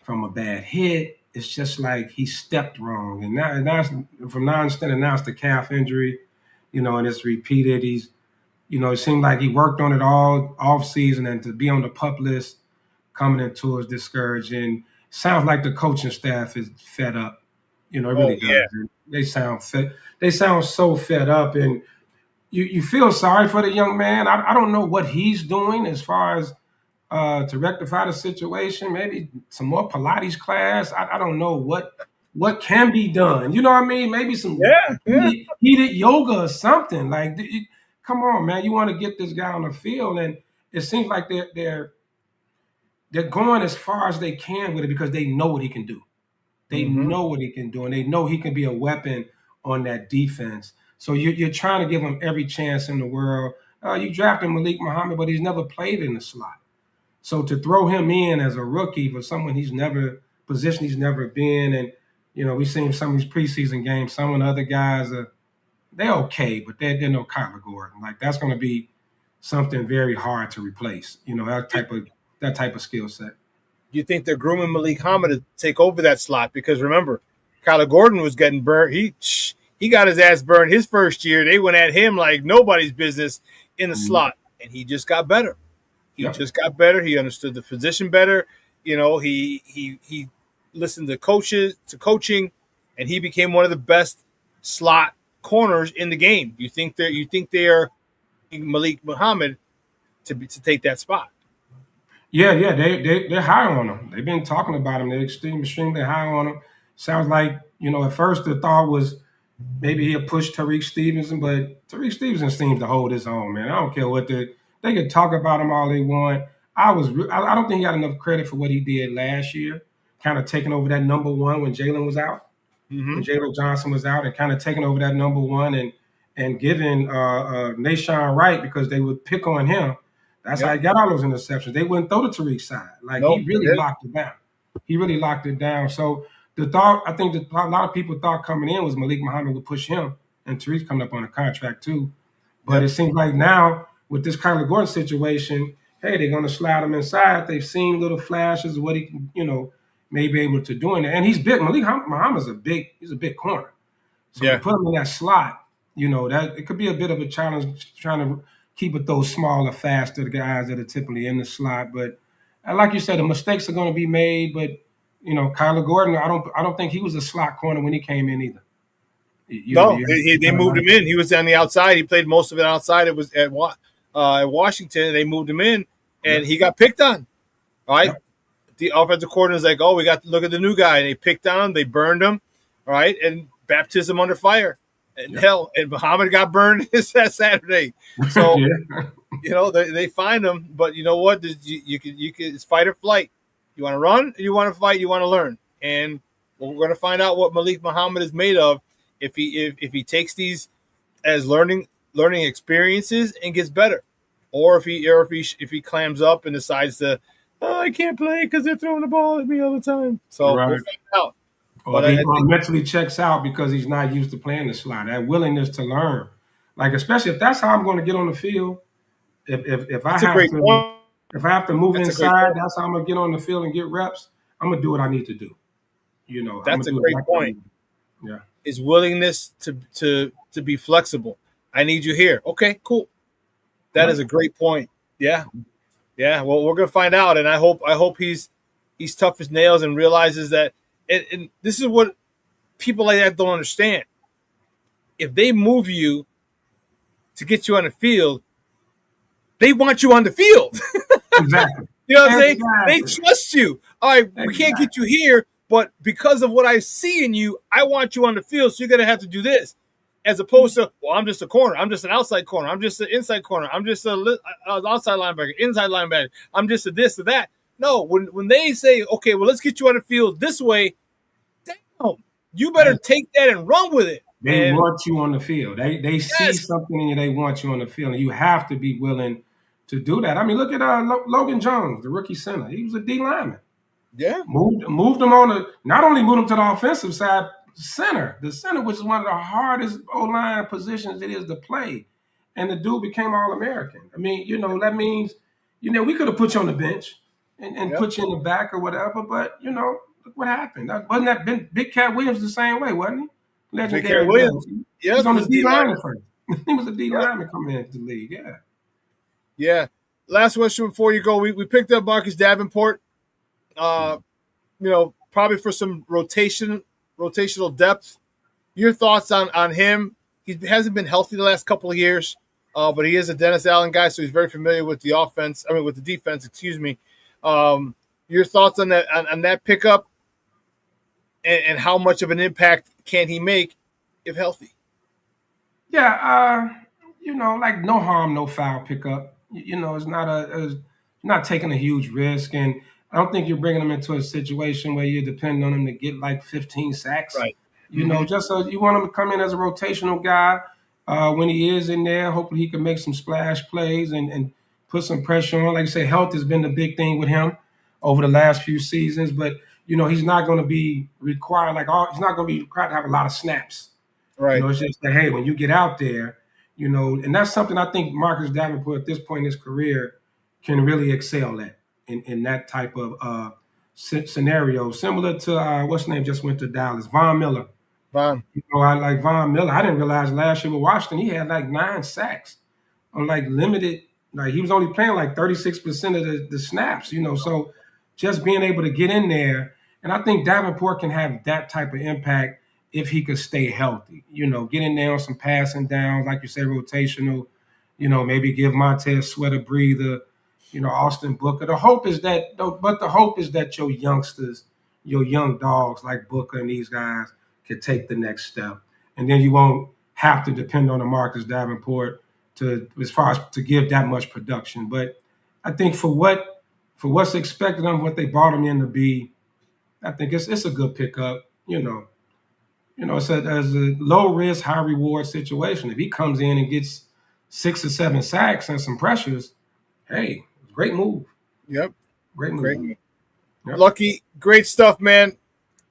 from a bad hit. It's just like he stepped wrong, and now from now understanding now it's the calf injury, and it's repeated. He's, it seemed like he worked on it all off season, and to be on the PUP list coming into is discouraging. Sounds like the coaching staff is fed up. It really does. Yeah. They sound fed. They sound so fed up, and you feel sorry for the young man. I don't know what he's doing as far as to rectify the situation. Maybe some more Pilates class. I don't know what can be done. You know what I mean? Maybe some heated yoga or something. Like, come on, man. You want to get this guy on the field, and it seems like they're going as far as they can with it because they know what he can do. They know what he can do, and they know he can be a weapon on that defense. So you're trying to give him every chance in the world. You drafted Malik Muhammad, but he's never played in the slot. So to throw him in as a rookie for someone he's never been, and we've seen some of these preseason games. Some of the other guys they're okay, but they're no Kyler Gordon. Like, that's going to be something very hard to replace. That type of skill set. You think they're grooming Malik Muhammad to take over that slot? Because remember, Kyler Gordon was getting burnt. He got his ass burned his first year. They went at him like nobody's business in the slot, and he just got better. He just got better. He understood the position better. He listened to coaching, and he became one of the best slot corners in the game. You think they are Malik Muhammad to take that spot? Yeah, they're high on him. They've been talking about him. They're extremely high on him. Sounds like, at first the thought was maybe he'll push Tariq Stevenson, but Tariq Stevenson seems to hold his own, man. I don't care what they can talk about him all they want. I don't think he got enough credit for what he did last year, kind of taking over that number one when Jalen was out, when Jalen Johnson was out, and kind of taking over that number one and giving Nashawn Wright, because they would pick on him. That's how he got all those interceptions. They wouldn't throw to Tariq's side. He really locked it down. He really locked it down. So the thought, I think a lot of people thought coming in was Malik Muhammad would push him, and Tariq's coming up on a contract too. But it seems like now with this Kyler Gordon situation, hey, they're going to slide him inside. They've seen little flashes of what he can, may be able to do in there. And he's big. Malik Muhammad's he's a big corner. So to put him in that slot, that it could be a bit of a challenge trying to keep it those smaller, faster guys that are typically in the slot. But like you said, the mistakes are going to be made. But Kyler Gordon, I don't think he was a slot corner when he came in either. They moved him in. He was on the outside. He played most of it outside. It was at Washington. They moved him in, and he got picked on. All right, the offensive coordinator is like, "Oh, we got to look at the new guy." And they picked on him. They burned him. All right, and baptism under fire. And and Muhammad got burned this Saturday. So they find him, but you know what? You can it's fight or flight. You want to run, you want to fight, you want to learn, and we're going to find out what Malik Muhammad is made of if he takes these as learning experiences and gets better, or if he clams up and decides to, I can't play because they're throwing the ball at me all the time. So we'll find out. Or he mentally checks out because he's not used to playing the slot. That willingness to learn, especially if that's how I'm going to get on the field. If I have to move inside, that's how I'm going to get on the field and get reps. I'm going to do what I need to do. That's a great point. Yeah, is willingness to be flexible. I need you here. Okay, cool. That is a great point. Yeah. Well, we're going to find out, and I hope he's tough as nails and realizes that. And this is what people like that don't understand. If they move you to get you on the field, they want you on the field. Exactly. You know what I'm saying? They trust you. All right, we can't get you here, but because of what I see in you, I want you on the field, so you're going to have to do this. As opposed to, well, I'm just a corner. I'm just an outside corner. I'm just an inside corner. I'm just an outside linebacker, inside linebacker. I'm just a this or that. No, when they say, okay, well, let's get you on the field this way, damn, you better take that and run with it. They And want you on the field. They see yes, something in you. They want you on the field, and you have to be willing to do that. I mean, look at Logan Jones, the rookie center. He was a D lineman. yeah, Moved him on the not only moved him to the offensive side, the center, which is one of the hardest O-line positions it is to play, and the dude became All-American. I mean, that means, we could have put you on the bench and put you in the back or whatever, but look what happened. Wasn't that Big Cat Williams the same way, wasn't he? Big Legendary. Cat Williams. He was on the D lineman lineman first. He was a D lineman coming into the league. Yeah. Yeah. Last question before you go. We picked up Marcus Davenport. Probably for some rotational depth. Your thoughts on him? He hasn't been healthy the last couple of years, but he is a Dennis Allen guy, so he's very familiar with the offense. I mean, with the defense. Excuse me. Your thoughts on that pickup, and how much of an impact can he make if healthy? Yeah, like no harm, no foul pickup. It's not taking a huge risk, and I don't think you're bringing him into a situation where you're depending on him to get like 15 sacks. Right. Just so you want him to come in as a rotational guy when he is in there. Hopefully, he can make some splash plays and put some pressure on. Like I say, health has been the big thing with him over the last few seasons, but he's not going to be required he's not going to be required to have a lot of snaps. Right. It's just that, hey, when you get out there, and that's something I think Marcus Davenport at this point in his career can really excel at in that type of scenario. Similar to what's his name just went to Dallas, Von Miller. Von. I like Von Miller. I didn't realize last year with Washington he had like 9 sacks on like limited. Like he was only playing like 36% of the snaps. So just being able to get in there, and I think Davenport can have that type of impact if he could stay healthy. Get in there on some passing downs, like you say, rotational. Maybe give Montez Sweat a breather. Austin Booker. The hope is that your youngsters, your young dogs like Booker and these guys could take the next step, and then you won't have to depend on a Marcus Davenport to give that much production. But I think for what's expected of what they brought him in to be, I think it's a good pickup. It's a low risk, high reward situation. If he comes in and gets 6 or 7 sacks and some pressures, hey, great move. Yep. Great move. Great move. Yep. Lucky, great stuff, man.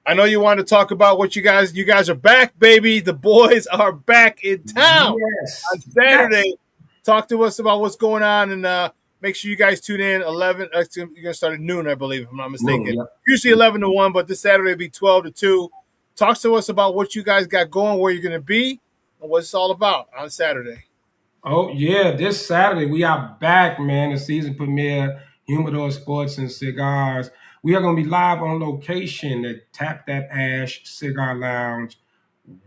I know you wanted to talk about what you guys are back, baby. The boys are back in town on Saturday. Yes. Talk to us about what's going on, and make sure you guys tune in 11. You're going to start at noon, I believe, if I'm not mistaken. Yep. Usually 11 to 1, but this Saturday will be 12 to 2. Talk to us about what you guys got going, where you're going to be, and what it's all about on Saturday. Oh, yeah. This Saturday, we are back, man. The season premiere, Humidor Sports and Cigars. We are going to be live on location at Tap That Ash Cigar Lounge,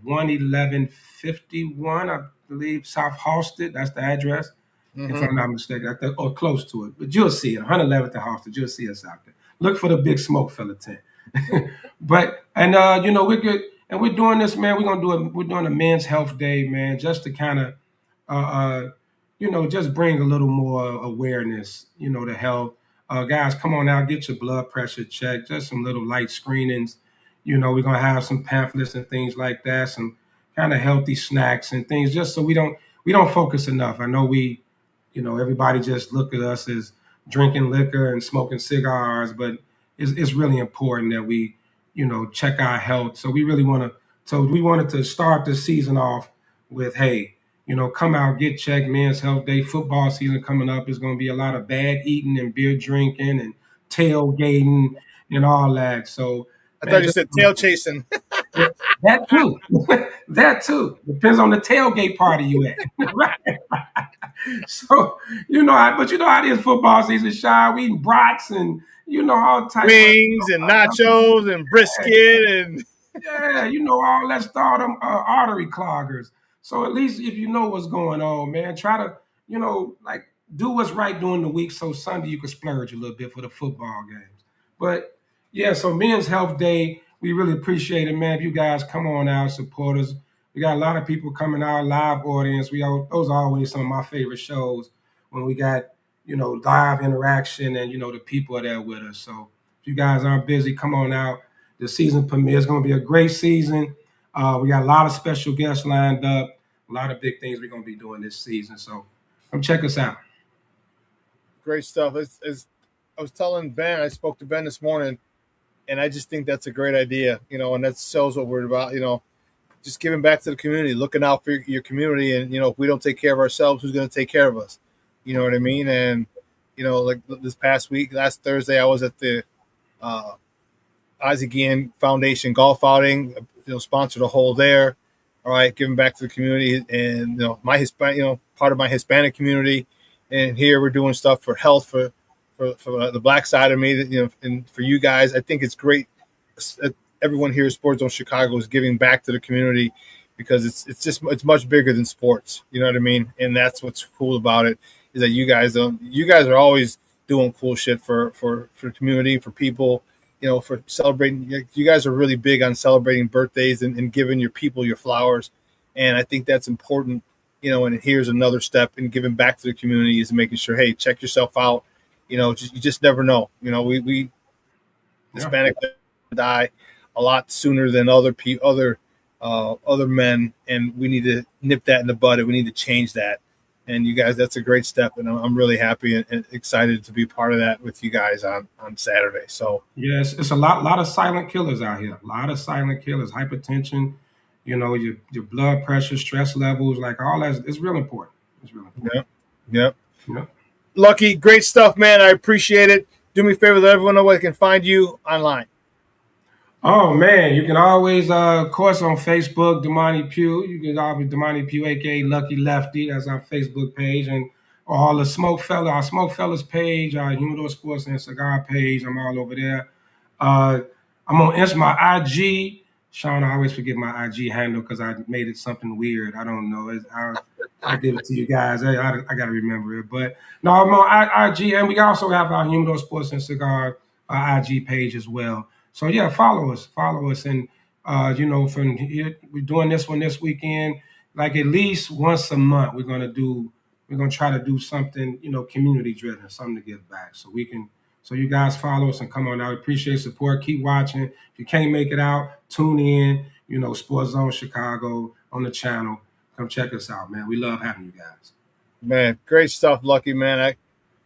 11151, I believe, South Halsted. That's the address, if I'm not mistaken, or close to it. But you'll see it, 111th and Halsted. You'll see us out there. Look for the Big Smoke Fella tent. But we're good, and we're doing this, man. We're doing a Men's Health Day, man, just to kind of just bring a little more awareness, to health. Guys, come on out, get your blood pressure checked, just some little light screenings. We're going to have some pamphlets and things like that, some kind of healthy snacks and things, just so we don't focus enough. I know everybody just look at us as drinking liquor and smoking cigars, but it's really important that we, check our health. So we wanted to start the season off with, hey, come out, get checked. Men's Health Day, football season coming up. There's going to be a lot of bad eating and beer drinking and tailgating and all that. So I thought you said tail chasing. That too. That too. Depends on the tailgate party you at. Right. So, but how it is football season, Shawn. We eating brats and, all types wings and nachos and brisket and all that all them artery cloggers. So at least if you know what's going on, man, try to, do what's right during the week so Sunday you can splurge a little bit for the football games. But, yeah, so Men's Health Day, we really appreciate it, man. If you guys come on out, support us. We got a lot of people coming out, live audience. Those are always some of my favorite shows when we got, live interaction and, the people are there with us. So if you guys aren't busy, come on out. the season premiere. It's going to be a great season. We got a lot of special guests lined up, a lot of big things we're going to be doing this season. So come check us out. Great stuff. As I was telling Ben, I spoke to Ben this morning, and I just think that's a great idea, and that shows what we're about, just giving back to the community, looking out for your community. And, if we don't take care of ourselves, who's going to take care of us? You know what I mean? And, like this past week, last Thursday, I was at the Isaac Ian Foundation golf outing, sponsored a hole there. All right, giving back to the community and, my Hispanic, part of my Hispanic community. And here we're doing stuff for health for the black side of me, and for you guys. I think it's great. Everyone here at Sports Zone Chicago is giving back to the community because it's much bigger than sports. You know what I mean? And that's what's cool about it is that you guys are always doing cool shit for the community, for people, for celebrating. You guys are really big on celebrating birthdays and giving your people your flowers. And I think that's important. And here's another step in giving back to the community is making sure, hey, check yourself out. You just never know. We Hispanic die a lot sooner than other men, and we need to nip that in the bud. And we need to change that. And you guys, that's a great step, and I'm really happy and excited to be part of that with you guys on Saturday. So yes, it's a lot of silent killers out here. A lot of silent killers, hypertension. Your blood pressure, stress levels, like all that is real important. It's real important. Yep. Yep. Lucky, great stuff, man. I appreciate it. Do me a favor, let everyone know where they can find you online. Oh, man, you can always, of course, on Facebook, Damani Pugh. You can always Damani Pugh, a.k.a. Lucky Lefty. That's our Facebook page. And all the our Smoke Fellas page, our Humidor Sports and Cigar page. I'm all over there. I'm on my IG. Shawn, I always forget my IG handle because I made it something weird. I don't know. I'll give it to you guys. I got to remember it. But no, I'm on IG, and we also have our Humidor Sports and Cigar IG page as well. So, yeah, follow us. And, from here, we're doing this one this weekend. Like at least once a month, we're going to try to do something, community-driven, something to give back. So you guys follow us and come on out. We appreciate support. Keep watching. If you can't make it out, tune in, Sports Zone Chicago on the channel. Come check us out, man. We love having you guys. Man, great stuff, Lucky, man. I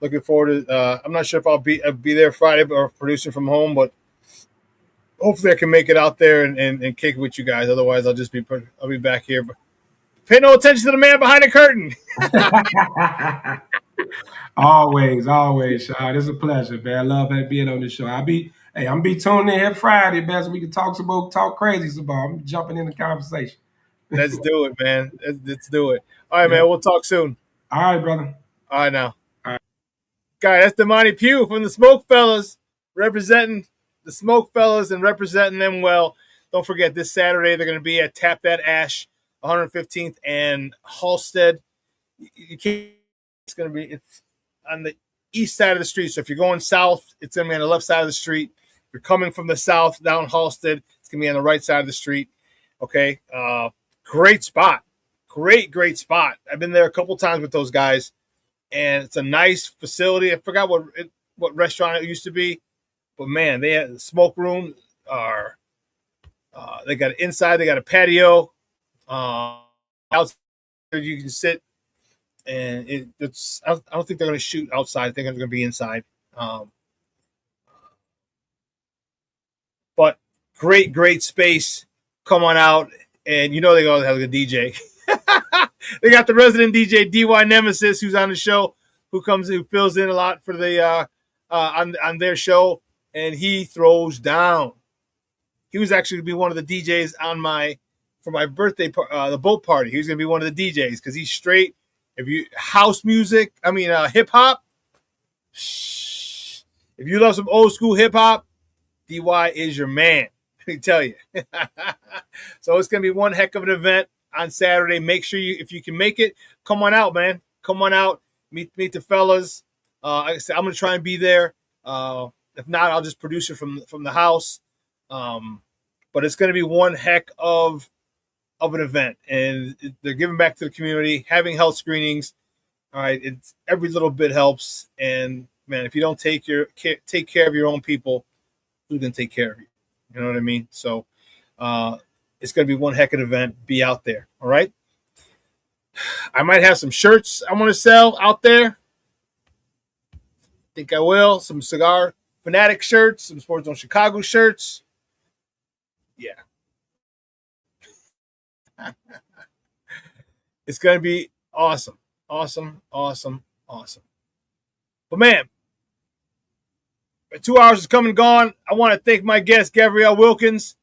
looking forward to I'm not sure if I'll be there Friday or producing from home, but hopefully I can make it out there and kick it with you guys. Otherwise, I'll be back here. But pay no attention to the man behind the curtain. Always, Shawn. It's a pleasure, man. I love being on the show. I'm be tuning in here Friday, man, so we can talk crazy about. I'm jumping in the conversation. Let's do it, man. Let's do it. All right, man. We'll talk soon. All right, brother. All right, now. All right. Guy, that's Damani Pugh from the Smoke Fellas, representing the Smoke Fellas and representing them well. Don't forget, this Saturday, they're going to be at Tap That Ash, 115th and Halstead. It's on the east side of the street. So if you're going south, it's going to be on the left side of the street. If you're coming from the south down Halstead, it's going to be on the right side of the street. Okay. Great spot. Great spot. I've been there a couple times with those guys, and it's a nice facility. I forgot what restaurant it used to be, but man, they had the smoke room. They got inside. They got a patio. Outside you can sit, and it's. I don't think they're going to shoot outside. I think they're going to be inside. But great space. Come on out, and they're going to have a DJ. They got the resident DJ DY Nemesis, who's on the show, who fills in a lot for the on their show, and he throws down. He was actually going to be one of the DJs for my birthday, the boat party. He was going to be one of the DJs because he's straight. If you house music, hip hop. If you love some old school hip hop, DY is your man. Let me tell you. So it's going to be one heck of an event on Saturday. Make sure if you can make it, come on out, man. Come on out, meet the fellas. Like I said, I'm going to try and be there. If not, I'll just produce it from the house. But it's going to be one heck of an event, and they're giving back to the community, having health screenings. All right, it's every little bit helps. And man, if you don't take care of your own people, who's going to take care of you? You know what I mean? So it's going to be one heck of an event. Be out there. All right. I might have some shirts I want to sell out there. Think I will. Some Cigar Fanatic shirts, some Sports Zone Chicago shirts. Yeah. It's going to be awesome. Awesome. But man, 2 hours is come and gone. I want to thank my guest, Gabrielle Wilkins,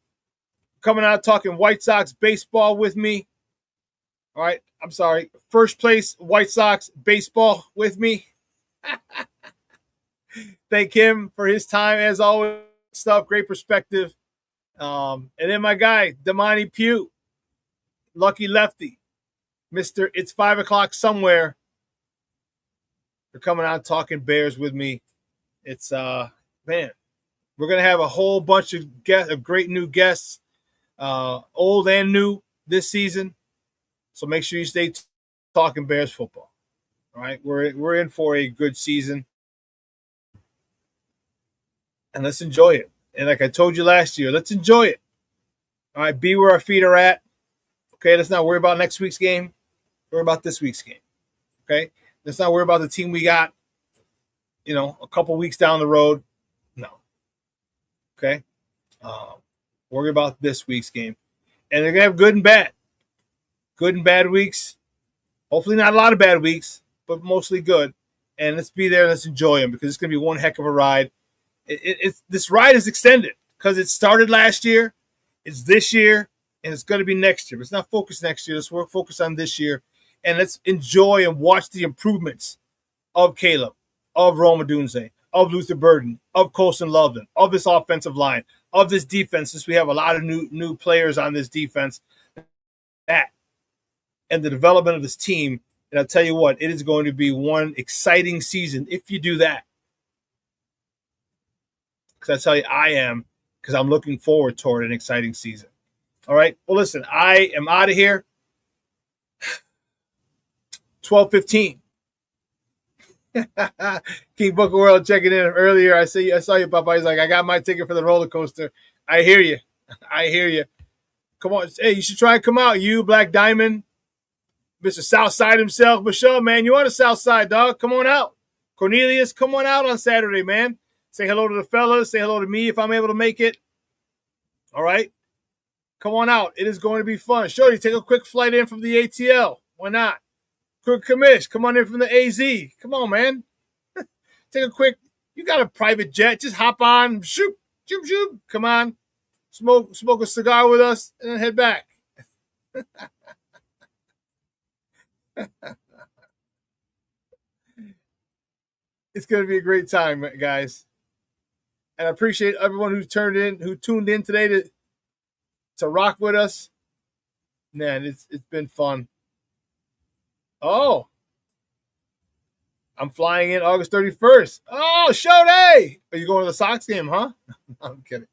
coming out talking White Sox baseball with me. All right. I'm sorry. First place White Sox baseball with me. Thank him for his time, as always. Stuff, great perspective. And then my guy, Damani Pugh, Lucky Lefty, Mr. It's 5 o'clock somewhere, for coming out talking Bears with me. It's, man, we're going to have a whole bunch of great new guests, old and new this season. So make sure you stay talking Bears football. All right. We're in for a good season. And let's enjoy it. And like I told you last year, let's enjoy it. All right, be where our feet are at. Okay, let's not worry about next week's game. Worry about this week's game. Okay? Let's not worry about the team we got, a couple weeks down the road. No. Okay? Worry about this week's game. And they're going to have good and bad. Good and bad weeks. Hopefully not a lot of bad weeks, but mostly good. And let's be there and let's enjoy them, because it's going to be one heck of a ride. This ride is extended because it started last year, it's this year, and it's going to be next year. But it's not focused next year. Let's focus on this year, and let's enjoy and watch the improvements of Caleb, of Rome Odunze, of Luther Burden, of Colson Loveland, of this offensive line, of this defense, since we have a lot of new players on this defense, that, and the development of this team. And I'll tell you what, it is going to be one exciting season if you do that. Because I tell you, I am, because I'm looking forward toward an exciting season. All right. Well, listen, I am out of here. 12:15. King Booker World checking in earlier. I saw you, Papa. He's like, I got my ticket for the roller coaster. I hear you. Come on. Hey, you should try and come out. You, Black Diamond, Mr. Southside himself. Michelle, man, you on the Southside, dog. Come on out. Cornelius, come on out on Saturday, man. Say hello to the fellas. Say hello to me if I'm able to make it. All right? Come on out. It is going to be fun. Shorty, take a quick flight in from the ATL. Why not? Quick commish. Come on in from the AZ. Come on, man. Take a quick. You got a private jet. Just hop on. Shoot. Shoot, shoot. Come on. Smoke a cigar with us and then head back. It's going to be a great time, guys. And I appreciate everyone who tuned in today to rock with us. Man, it's been fun. Oh, I'm flying in August 31st. Oh, show day. Are you going to the Sox game, huh? I'm kidding.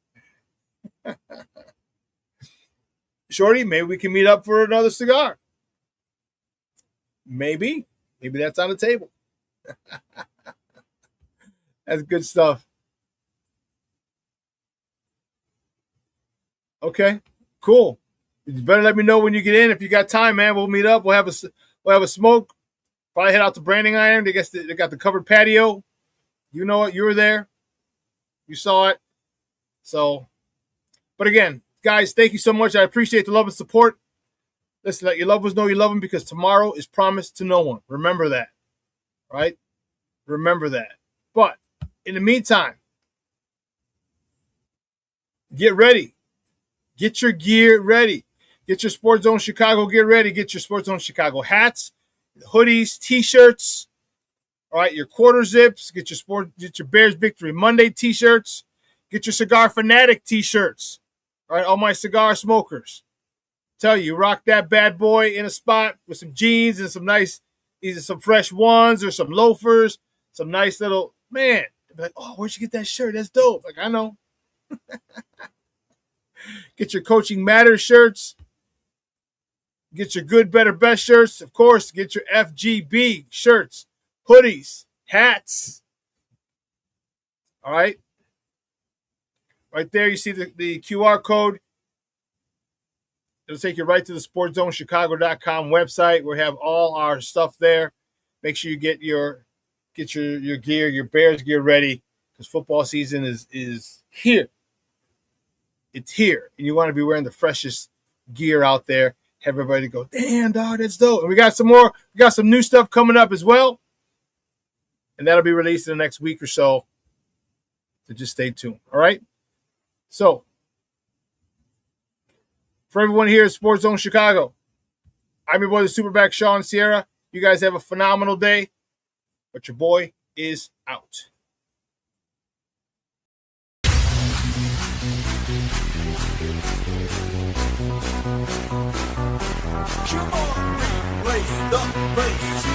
Shorty, maybe we can meet up for another cigar. Maybe that's on the table. That's good stuff. Okay, cool. You better let me know when you get in. If you got time, man, we'll meet up. We'll have a smoke. Probably head out to Branding Iron. They got the covered patio. You know it. You were there. You saw it. So, but again, guys, thank you so much. I appreciate the love and support. Listen, let your loved ones know you love them, because tomorrow is promised to no one. Remember that. Right? Remember that. But in the meantime, get ready. Get your gear ready. Get your Sports Zone Chicago gear ready. Get your Sports Zone Chicago hats, hoodies, T-shirts. All right, your quarter zips. Get your Bears Victory Monday T-shirts. Get your Cigar Fanatic T-shirts. All right, all my cigar smokers. Tell you, rock that bad boy in a spot with some jeans and some nice, either some fresh ones or some loafers, some nice little, man. They'll be like, oh, where'd you get that shirt? That's dope. Like, I know. Get your Coaching Matters shirts. Get your Good, Better, Best shirts. Of course, get your FGB shirts, hoodies, hats. All right? Right there, you see the QR code. It'll take you right to the SportsZoneChicago.com website. We have all our stuff there. Make sure you get your gear, your Bears gear ready, because football season is here. It's here, and you want to be wearing the freshest gear out there. Have everybody go, damn, dog, that's dope. And we got some more. We got some new stuff coming up as well, and that'll be released in the next week or so. So just stay tuned. All right. So for everyone here at Sports Zone Chicago, I'm your boy, the Superback Shawn Sierra. You guys have a phenomenal day, but your boy is out. Come on, race the race.